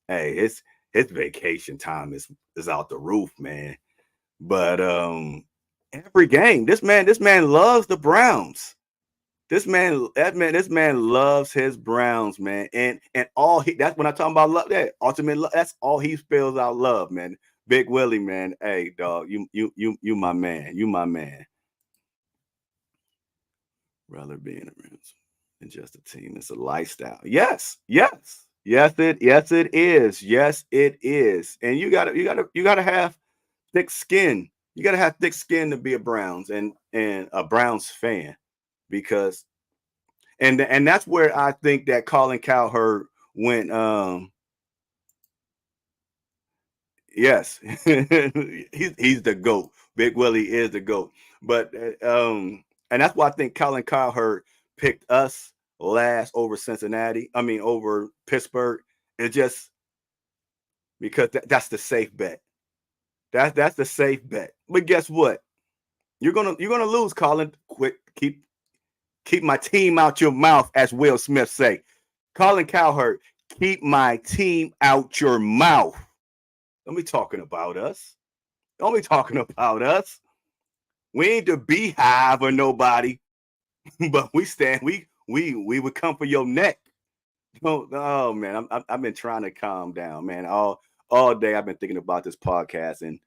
hey, his vacation time is out the roof, man. But every game, this man loves the Browns. This man loves his Browns, man. And that's when I talk about love, that ultimate love, that's all he spells out, love, man. Big Willie, man. Hey, dog, you my man. You my man. Rather being a Browns than just a team. It's a lifestyle. Yes. It is. Yes, it is. And you gotta have thick skin. You gotta have thick skin to be a Browns and a Browns fan, because and that's where I think that Colin Cowherd went. Yes, he's the GOAT. Big Willie is the GOAT. But and that's why I think Colin Cowherd picked us last over Cincinnati. I mean, over Pittsburgh. It's just because that's the safe bet. That's the safe bet. But guess what? You're gonna lose, Colin. Keep my team out your mouth, as Will Smith say. Colin Cowherd, keep my team out your mouth. Don't be talking about us. Don't be talking about us. We ain't the beehive or nobody, but we stand. We would come for your neck. Oh man, I've been trying to calm down, man. All day I've been thinking about this podcast, and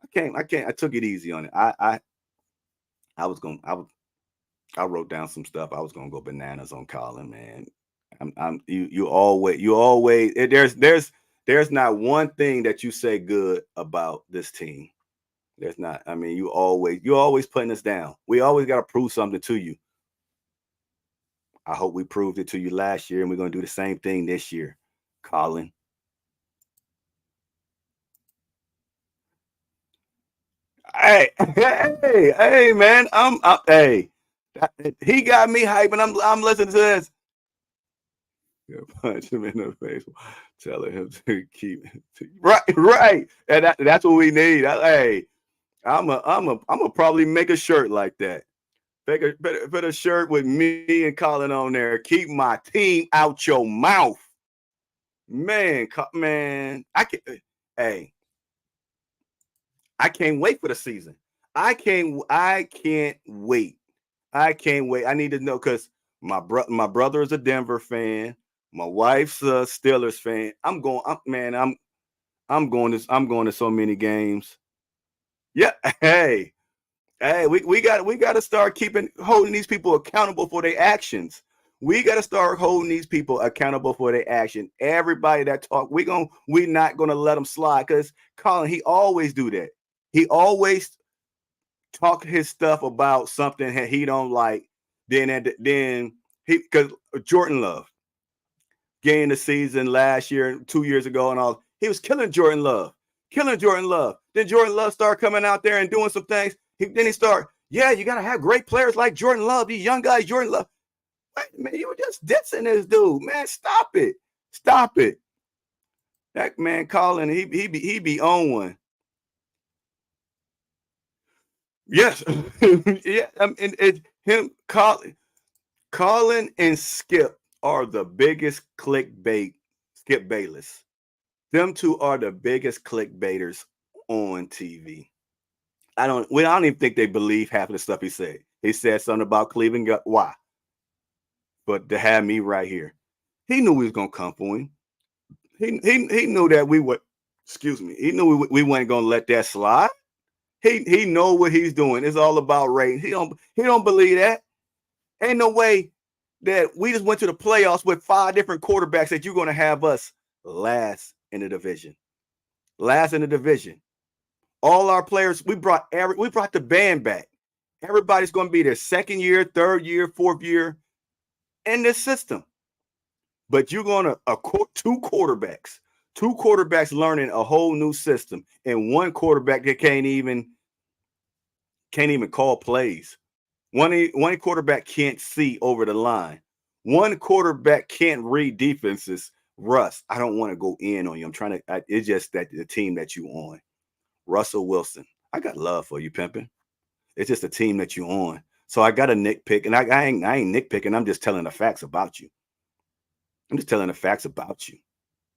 I can't. I took it easy on it. I I wrote down some stuff. I was gonna go bananas on Colin, man. You always there's not one thing that you say good about this team. There's not. I mean, you always putting us down. We always got to prove something to you. I hope we proved it to you last year, and we're gonna do the same thing this year, Colin. Hey, hey, man. Hey. He got me hyping. I'm listening to this. Punch him in the face, telling him to keep right, and that's what we need. Hey, I'm a probably make a shirt like that. Put a shirt with me and Colin on there. Keep my team out your mouth, man. Man, hey, I can't wait for the season. I can't wait. I can't wait. I need to know because my brother is a Denver fan. My wife's a Steelers fan. I'm going to so many games. Yeah. Hey, we got to start holding these people accountable for their actions. We got to start holding these people accountable for their action. Everybody that talk, we're not gonna let them slide because Colin, he always do that. He always talk his stuff about something that he don't like. Then he because Jordan Love gained the season last year, 2 years ago, and all he was killing Jordan Love. Then Jordan Love started coming out there and doing some things. Then he started, yeah, you gotta have great players like Jordan Love, these young guys, Jordan Love. Wait, man, you were just dissing this dude, man. Stop it. That man Colin, he be on one. Yes, yeah. Colin and Skip are the biggest clickbait. Skip Bayless, them two are the biggest clickbaiters on TV. I don't even think they believe half of the stuff he said. He said something about Cleveland. Why? But to have me right here, he knew we was gonna come for him. He knew that we would. Excuse me. He knew we weren't gonna let that slide. He know what he's doing. It's all about rating. He don't believe that. Ain't no way that we just went to the playoffs with 5 different quarterbacks that you're gonna have us last in the division. All our players, we brought the band back. Everybody's gonna be their second year, third year, fourth year in this system. But you're gonna two quarterbacks learning a whole new system, and one quarterback that can't even call plays. One quarterback can't see over the line. One quarterback can't read defenses. Russ, I don't want to go in on you. It's just that the team that you on. Russell Wilson, I got love for you, pimping. It's just the team that you on. So I got a nitpick, and I ain't nitpicking. I'm just telling the facts about you.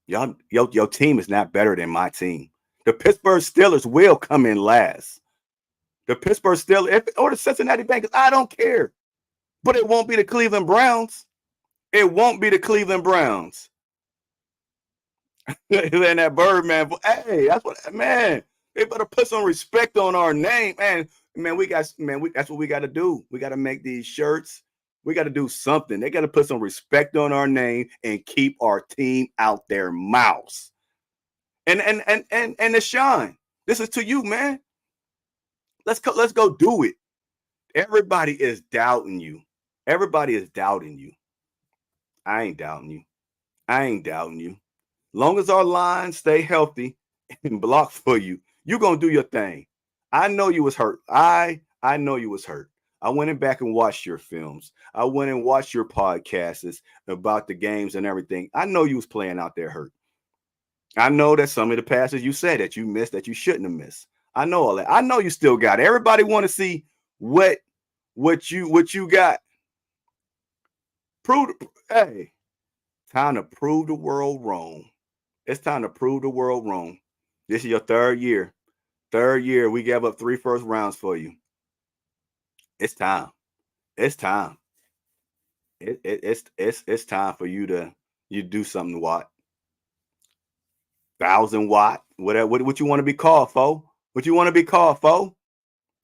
Your team is not better than my team. The Pittsburgh Steelers will come in last. The Pittsburgh Steelers or the Cincinnati Bengals, I don't care. But it won't be the Cleveland Browns. It won't be the Cleveland Browns. And that Birdman, hey, that's what, man. They better put some respect on our name, man. That's what we got to do. We got to make these shirts. We got to do something. They got to put some respect on our name and keep our team out their mouths. And Deshaun, this is to you, man. Let's go do it. Everybody is doubting you. I ain't doubting you. Long as our lines stay healthy and block for you, you're gonna do your thing. I know you was hurt. I know you was hurt. I went back and watched your films. I went and watched your podcasts about the games and everything. I know you was playing out there hurt. I know that some of the passes you said that you missed that you shouldn't have missed. I know all that. I know you still got it. Everybody want to see what you got. Hey, time to prove the world wrong. It's time to prove the world wrong. This is your third year. We gave up 3 first rounds for you. It's time. It's time for you to do something. Watt, 1,000 watt, whatever. What you want to be called, fo? What you want to be called, fo?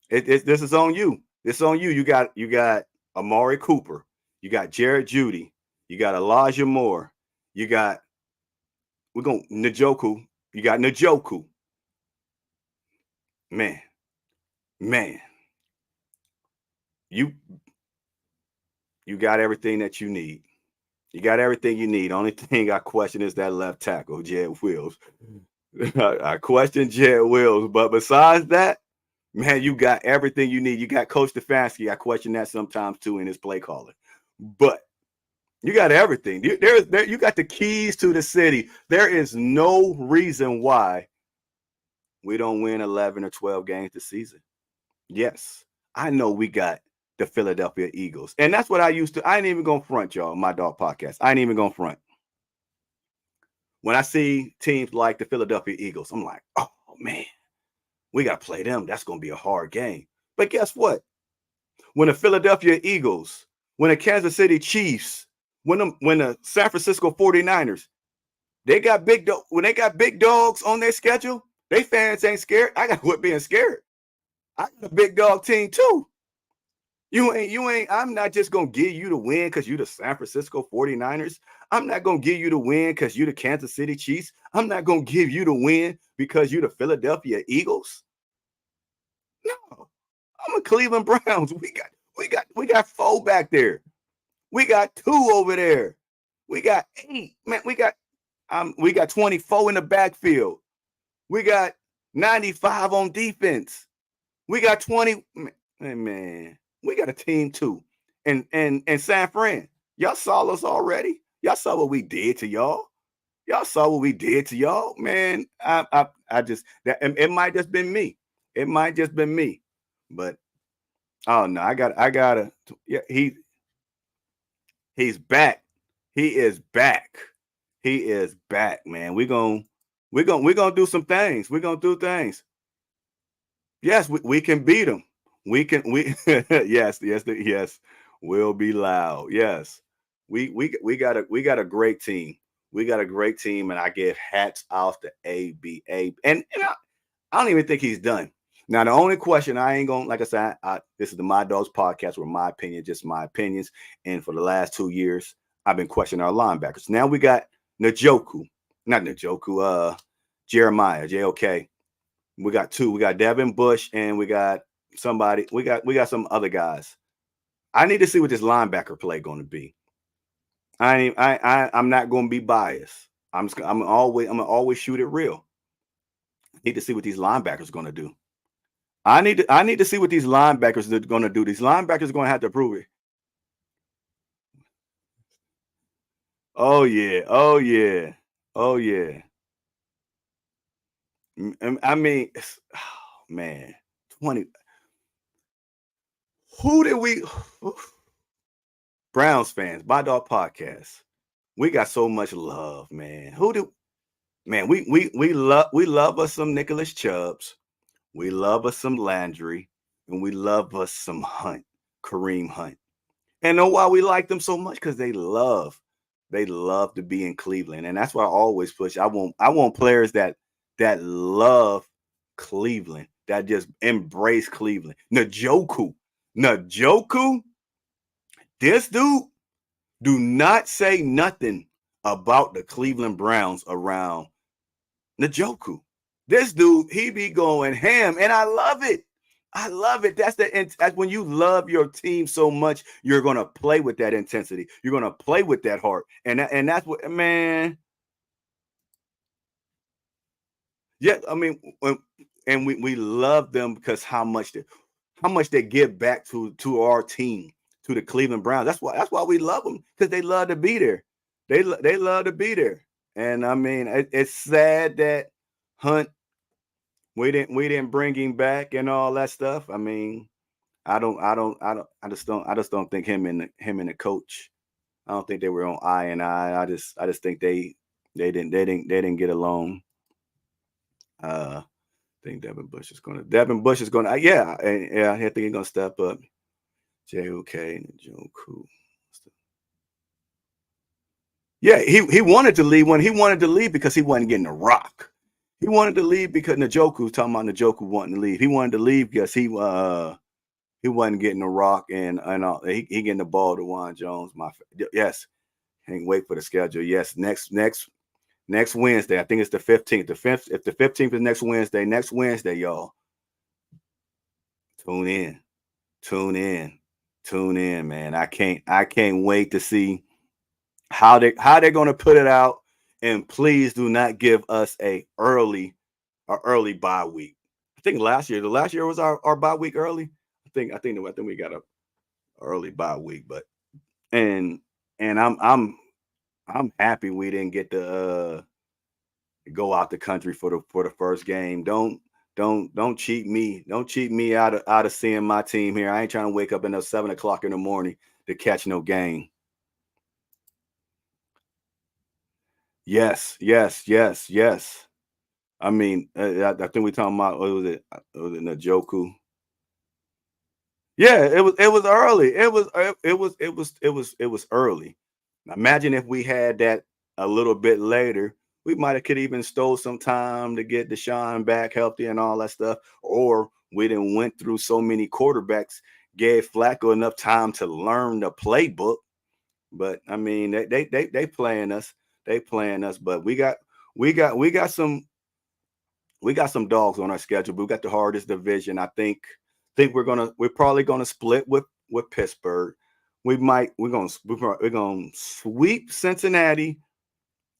This is on you. It's on you. You got Amari Cooper. You got Jared Judy. You got Elijah Moore. You got Njoku. You got Njoku. Man. You got everything that you need. You got everything you need. Only thing I question is that left tackle, Jed Wills. I question Jed Wills, but besides that, man, you got everything you need. You got Coach Stefanski. I question that sometimes too in his play calling, but you got everything. You got the keys to the city. There is no reason why we don't win 11 or 12 games this season. Yes, I know we got the Philadelphia Eagles, and that's what I used to. I ain't even gonna front, y'all. My dog podcast. I ain't even gonna front. When I see teams like the Philadelphia Eagles, I'm like, oh man, we got to play them. That's going to be a hard game. But guess what? When the Philadelphia Eagles, when the Kansas City Chiefs, when the San Francisco 49ers, when they got big dogs on their schedule, they fans ain't scared. I got to quit being scared. I got a big dog team too. You ain't, I'm not just going to give you the win because you the San Francisco 49ers. I'm not going to give you the win because you the Kansas City Chiefs. I'm not going to give you the win because you the Philadelphia Eagles. No, I'm a Cleveland Browns. We got 4 back there. We got 2 over there. We got 8. Man, we got 24 in the backfield. We got 95 on defense. We got 20. Man, we got a team too. And San Fran, y'all saw us already. Y'all saw what we did to y'all. Y'all saw what we did to y'all, man. I just that it might just been me. It might just been me, but oh no, I gotta. Yeah, he's back. He is back. He is back, man. We're gonna do some things. We're gonna do things. Yes, we can beat them. We yes. We'll be loud. Yes, we got a great team. We got a great team, and I give hats off to ABA. And I don't even think he's done. Now, the only question I ain't gonna, like I said, this is the My Dogs podcast with my opinion, just my opinions. And for the last 2 years, I've been questioning our linebackers. Now we got Jeremiah, JOK. We got 2. We got Devin Bush, and we got somebody. We got some other guys. I need to see what this linebacker play going to be. I'm not going to be biased. I'm gonna always shoot it real. I need to see what these linebackers are going to do. I need to see what these linebackers are going to do. These linebackers are going to have to prove it. Oh yeah. I mean, man, 20. Who did we? Browns fans, My Dog podcast. We got so much love, man. We love us some Nicholas Chubbs. We love us some Landry, and we love us some Kareem Hunt. And know why we like them so much? Because they love to be in Cleveland. And that's why I always push. I want players that love Cleveland, that just embrace Cleveland. Njoku, this dude, do not say nothing about the Cleveland Browns around Njoku. This dude, he be going ham, and I love it. That's when you love your team so much, you're gonna play with that intensity. You're gonna play with that heart, and that's what, man. Yeah, I mean, and we love them because how much they give back to our team, to the Cleveland Browns. That's why we love them, because they love to be there. They love to be there, and I mean, it's sad that Hunt, we didn't bring him back and all that stuff. I mean, I just don't think him and the coach, I don't think they were on eye and eye. I just think they didn't get along. I think Devin Bush is gonna. Yeah, I think he's gonna step up. JOK and Njoku. Yeah, he wanted to leave he wanted to leave because he wasn't getting a rock. He wanted to leave because Njoku, talking about Njoku wanting to leave. He wanted to leave because he he wasn't getting the rock and he getting the ball to Juan Jones. Yes, can't wait for the schedule. Yes, next Wednesday. I think it's the 15th. If the 15th is next Wednesday, y'all. Tune in, man. I can't wait to see how they're gonna put it out. And please do not give us a early bye week. I think the last year was our bye week early. I think we got a early bye week, but and I'm happy we didn't get to go out the country for the first game. Don't cheat me. Don't cheat me out of seeing my team here. I ain't trying to wake up at 7:00 in the morning to catch no game. Yes. I mean, I think we're talking about what was it? Was it Njoku? Yeah, it was early. It was early. Imagine if we had that a little bit later. We could even stole some time to get Deshaun back healthy and all that stuff. Or we didn't went through so many quarterbacks, gave Flacco enough time to learn the playbook. But I mean, they playing us. They playing us. But we got some dogs on our schedule. But we got the hardest division. I think we're probably gonna split with Pittsburgh. We're gonna sweep Cincinnati,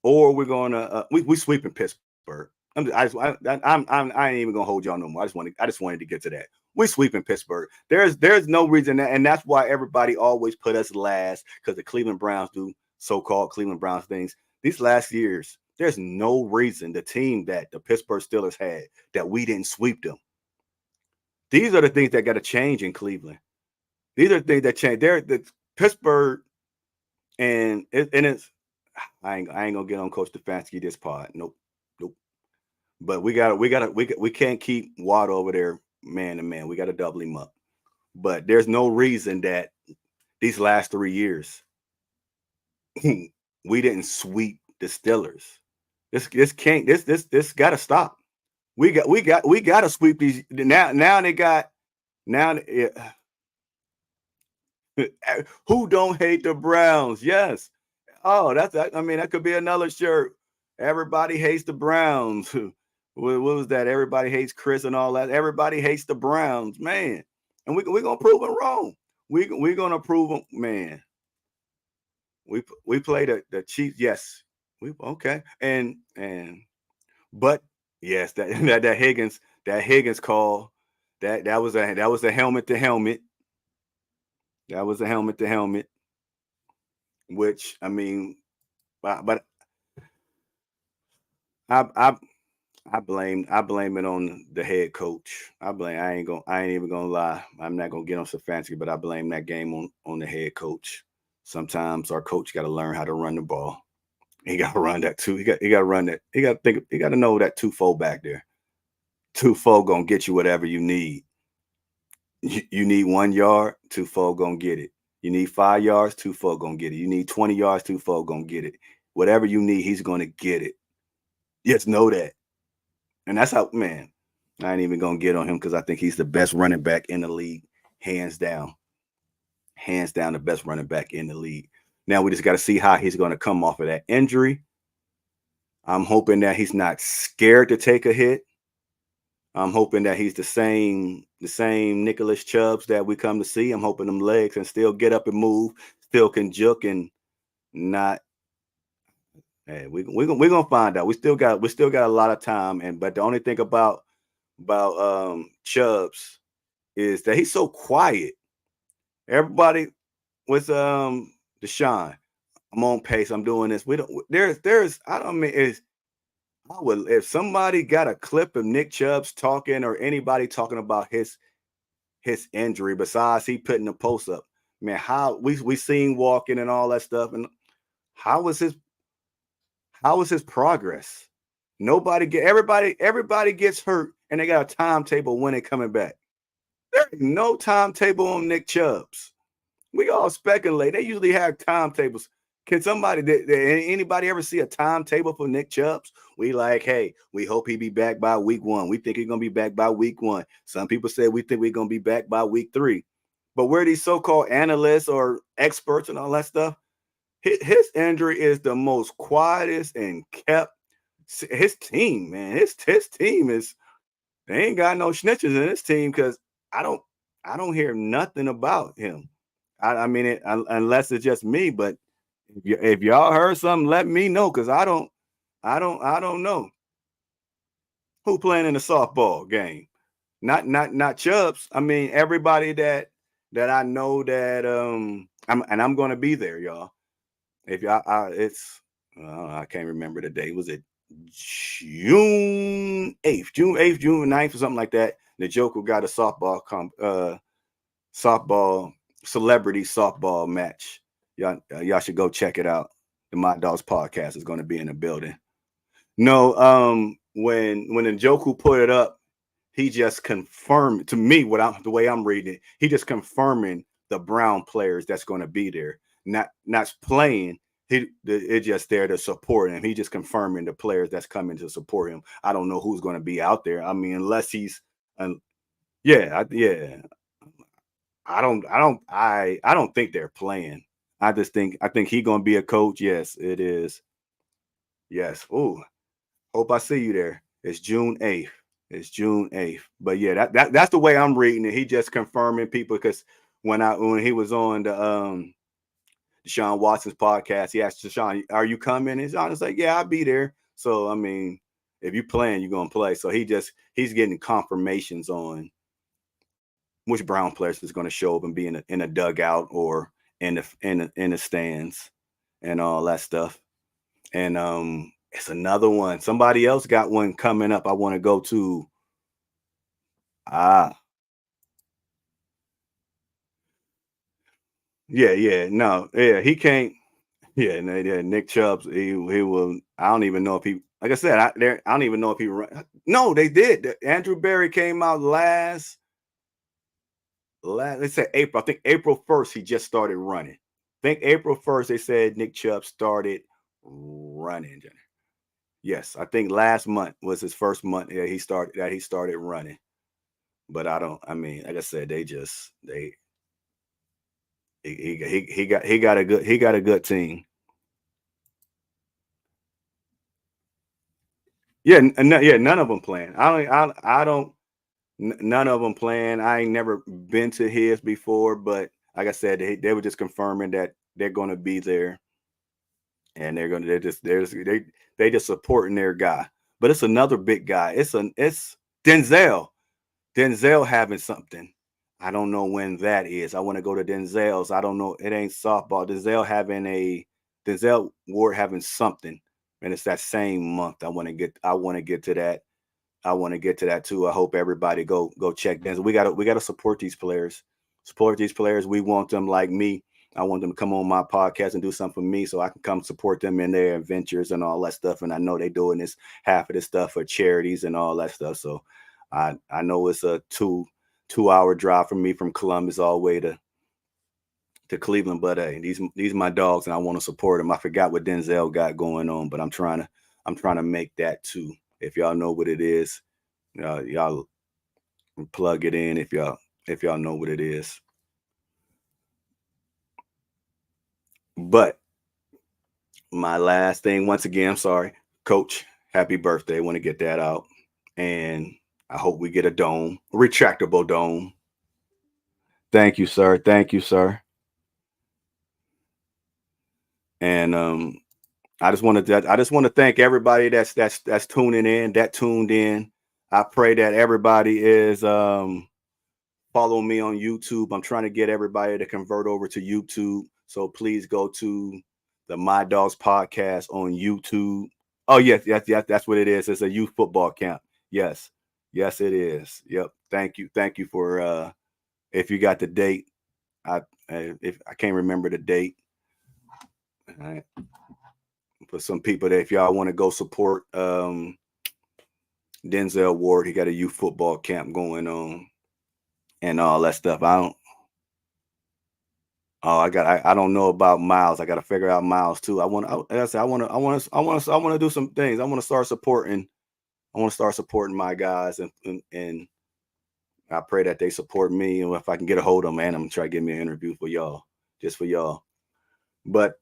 or we're gonna we sweeping Pittsburgh. I ain't even gonna hold y'all no more. I just wanted to get to that. We sweeping Pittsburgh. There's no reason and that's why everybody always put us last, because the Cleveland Browns do so-called Cleveland Browns things. These last years, there's no reason the team that the Pittsburgh Steelers had that we didn't sweep them. These are the things that got to change in Cleveland. These are the things that change. They're the Pittsburgh, and it's. I ain't gonna get on Coach Stefanski this pod. Nope. But we can't keep Watt over there man to man. We got to double him up. But there's no reason that these last 3 years we didn't sweep the Steelers. This got to stop. We got to sweep these now. They got now. Who don't hate the Browns? Yes. Oh, that could be another shirt. Everybody hates the Browns. What was that? Everybody hates Chris and all that. Everybody hates the Browns, man. And we're gonna prove them wrong. We're gonna prove them, man. We play the Chiefs. Yes. Okay. But yes, that Higgins call, that was a helmet to helmet. That was a helmet to helmet. Which I mean, but I blame it on the head coach. I ain't even gonna lie. I'm not gonna get on Stefanski, but I blame that game on the head coach. Sometimes our coach got to learn how to run the ball. He got to run that too. He got to run that. He got to know that 2-4 back there. 2-4 gonna get you whatever you need. You need 1 yard, 2-4 gonna get it. You need 5 yards, 2-4 gonna get it. You need 20 yards, 2-4 gonna get it. Whatever you need, he's gonna get it. Just know that. And that's how, man, I ain't even gonna get on him because I think he's the best running back in the league, hands down. Hands down, the best running back in the league. Now we just got to see how he's going to come off of that injury. I'm hoping that he's not scared to take a hit. I'm hoping that he's the same Nicholas Chubbs that we come to see. I'm hoping them legs can still get up and move, still can juke and not. Hey, we're gonna find out. We still got a lot of time, but the only thing about Chubbs is that he's so quiet. Everybody with Deshaun, I'm on pace. I'm doing this. We don't. There's. I don't mean is. I would if somebody got a clip of Nick Chubbs talking or anybody talking about his injury besides he putting the post up. Man, how we seen walking and all that stuff, and how was his progress? Everybody gets hurt and they got a timetable when they coming back. There ain't no timetable on Nick Chubbs. We all speculate. They usually have timetables. Can anybody ever see a timetable for Nick Chubbs? We like, hey, we hope he be back by week 1. We think he's gonna be back by week 1. Some people say we think we're gonna be back by week 3. But where these so-called analysts or experts and all that stuff, his injury is the most quietest and kept. His team, man, his team is, they ain't got no snitches in his team because I don't hear nothing about him. I mean, unless it's just me. But if y'all heard something, let me know because I don't know who playing in the softball game. Not Chubbs. I mean, everybody that I know that I'm going to be there, y'all. If y'all, I can't remember the day. Was it June 8th, June 9th, or something like that? The Joker got a softball celebrity softball match. Y'all should go check it out. The My Dogs podcast is going to be in the building. No, when the Njoku put it up, he just confirmed to me the way I'm reading it. He just confirming the Brown players that's going to be there, not playing. It's just there to support him. He just confirming the players that's coming to support him. I don't know who's going to be out there. I mean, unless he's, yeah. I don't think they're playing. I think he's going to be a coach. Yes, it is. Yes. Ooh. Hope I see you there. It's June 8th. It's June 8th. But yeah, that's the way I'm reading it. He just confirming people because when he was on the Deshaun Watson's podcast, he asked Deshaun, "Are you coming?" And Deshaun was like, "Yeah, I'll be there." So I mean, if you're playing, you're gonna play. So he's getting confirmations on which Brown players is going to show up and be in a dugout or in the stands and all that stuff. And it's another one. Somebody else got one coming up. I want to go to. He can't. Yeah, Nick Chubbs. He will. I don't even know if he. Like I said, I don't even know if he. No, they did. Andrew Berry came out last. Let's say April. I think April 1st he just started running. I think April 1st they said Nick Chubb started running. Yes, I think last month was his first month. Yeah, he started running. But I mean, like I said, he got a good team. Yeah, none of them playing. None of them playing. I ain't never been to his before, but like I said, they were just confirming that they're going to be there, and they're just supporting their guy. But it's another big guy. It's Denzel. Denzel having something. I don't know when that is. I want to go to Denzel's. I don't know. It ain't softball. Denzel Ward having something, and it's that same month. I want to get to that. I want to get to that too. I hope everybody go check Denzel. We gotta support these players. Support these players. We want them like me. I want them to come on my podcast and do something for me so I can come support them in their adventures and all that stuff. And I know they're doing half of this stuff for charities and all that stuff. So I know it's a 2-hour drive from me from Columbus all the way to Cleveland. But hey, these my dogs and I want to support them. I forgot what Denzel got going on, but I'm trying to make that too. If y'all know what it is, y'all plug it in if y'all know what it is. But my last thing, once again, I'm sorry, Coach, happy birthday. I want to get that out. And I hope we get a retractable dome. Thank you, sir. Thank you, sir. And I just want to thank everybody that's tuning in, that tuned in. I pray that everybody is follow me on YouTube. I'm trying to get everybody to convert over to YouTube. So please go to the My Dogs podcast on YouTube. Oh, yes, that's what it is. It's a youth football camp. Yes, it is. Yep. Thank you for if you got the date. If I can't remember the date. All right. For some people that if y'all want to go support Denzel Ward, he got a youth football camp going on and all that stuff. I don't know about Miles. I got to figure out Miles too. I want to do some things. I want to start supporting my guys and I pray that they support me, and if I can get a hold of them, man, I'm gonna try to get me an interview for y'all, just for y'all. But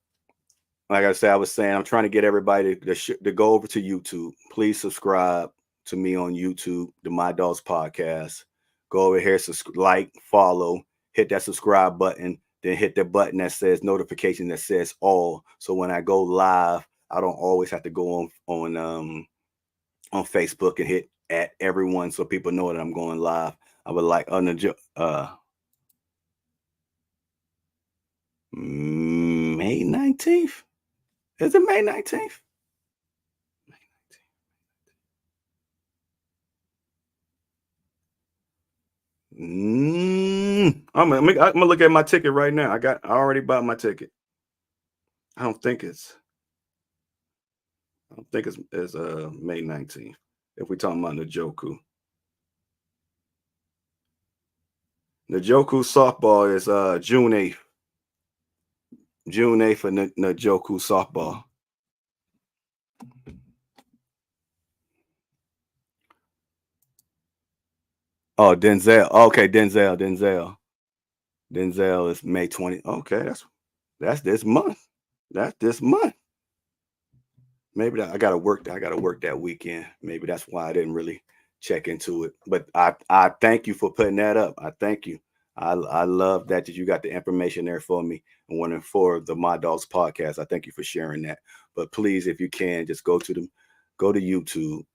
like I said, I was saying, I'm trying to get everybody to go over to YouTube. Please subscribe to me on YouTube, the My Dogs Podcast. Go over here, like, follow, hit that subscribe button, then hit the button that says notification that says all. So when I go live, I don't always have to go on Facebook and hit at everyone so people know that I'm going live. I would like May 19th. Is it May 19th? I'm gonna look at my ticket right now. I already bought my ticket. I don't think it's May 19th. If we're talking about Njoku. Njoku softball is June 8th. June 8th for Njoku softball. Oh, Denzel. Okay, Denzel. Denzel is May 20th. Okay, that's this month. That's this month. Maybe I gotta work that weekend. Maybe that's why I didn't really check into it. But I thank you for putting that up. I thank you. I love that you got the information there for me and for the My Dogs Podcast. I thank you for sharing that. But please, if you can, just go to YouTube,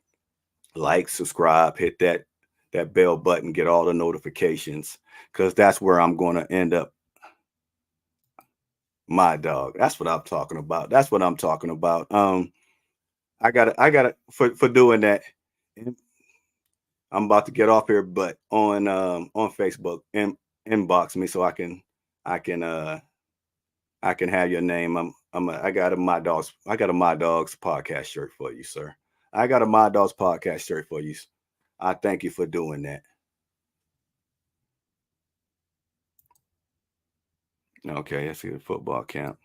like, subscribe, hit that bell button, get all the notifications, because that's where I'm going to end up. My dog. That's what I'm talking about. I got it for doing that. I'm about to get off here, but on Facebook, inbox me so I can have your name. I got a My Dogs Podcast shirt for you, sir. I got a My Dogs Podcast shirt for you. I thank you for doing that. Okay, let's see the football camp.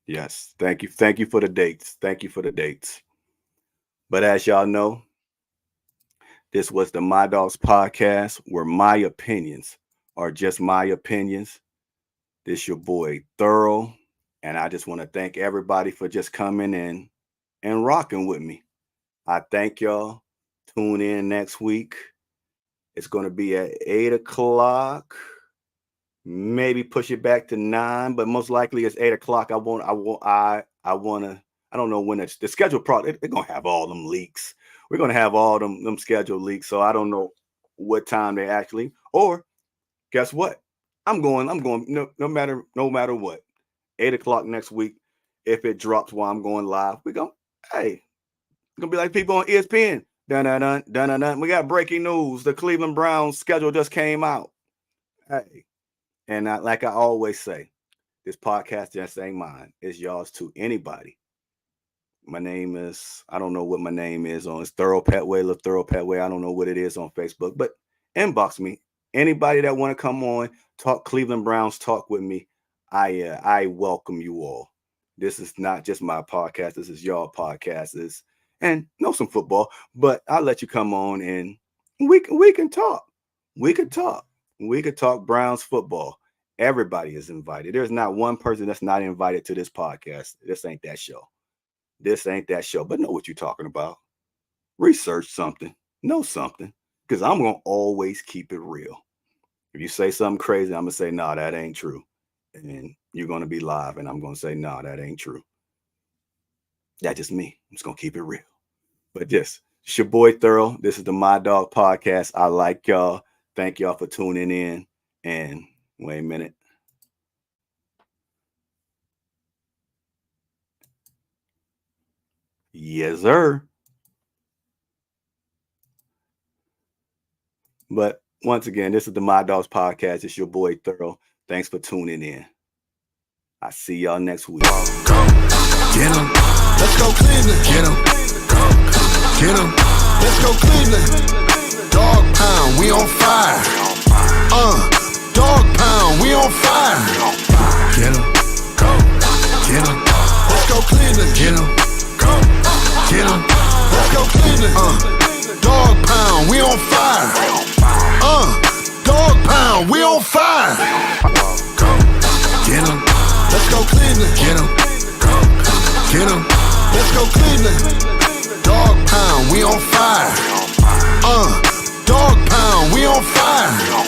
Yes, thank you. Thank you for the dates. But as y'all know, this was the My Dogs Podcast, where my opinions are just my opinions. This your boy Thorough, and I just want to thank everybody for just coming in and rocking with me. I thank y'all. Tune in next week. It's going to be at 8 o'clock. Maybe push it back to 9, but most likely it's 8 o'clock. I don't know when the schedule they're going to have all them leaks. We're going to have all them schedule leaks. So I don't know what time they actually, or guess what? I'm going no matter what, 8 o'clock next week. If it drops while I'm going live, it's going to be like people on ESPN. Dun. We got breaking news. The Cleveland Browns schedule just came out. Hey. And like I always say, this podcast just ain't mine. It's y'all's too. Anybody. My name is, I don't know what my name is on. It's Thorough Petway, Thorough Petway. I don't know what it is on Facebook, but inbox me. Anybody that want to come on, talk Cleveland Browns, talk with me. I welcome you all. This is not just my podcast. This is y'all podcast. And know some football, but I'll let you come on and we can talk. We could talk Browns football. Everybody is invited. There's not one person that's not invited to this podcast. This ain't that show. But know what you're talking about. Research something. Know something. Because I'm going to always keep it real. If you say something crazy, I'm going to say, no, that ain't true. And you're going to be live, and I'm going to say, no, that ain't true. That's just me. I'm just going to keep it real. But it's your boy Thorough. This is the My Dog Podcast. I like y'all. Thank y'all for tuning in. And wait a minute. Yes, sir. But once again, this is the My Dogs Podcast. It's your boy Thorough. Thanks for tuning in. I see y'all next week. Get 'em. Let's go Cleveland. Get 'em. Get 'em. Let's go Cleveland. Dog pound, we on fire. Dog pound, we on fire. Get 'em. Get 'em. Let's go Cleveland. Get 'em. Get 'em. Let's go Cleveland. Dog pound, we on fire. Dog pound, we on fire. Get 'em. Let's go Cleveland. Get 'em. Get 'em. Let's go Cleveland. Dog pound, we on fire. Dog pound, we on fire.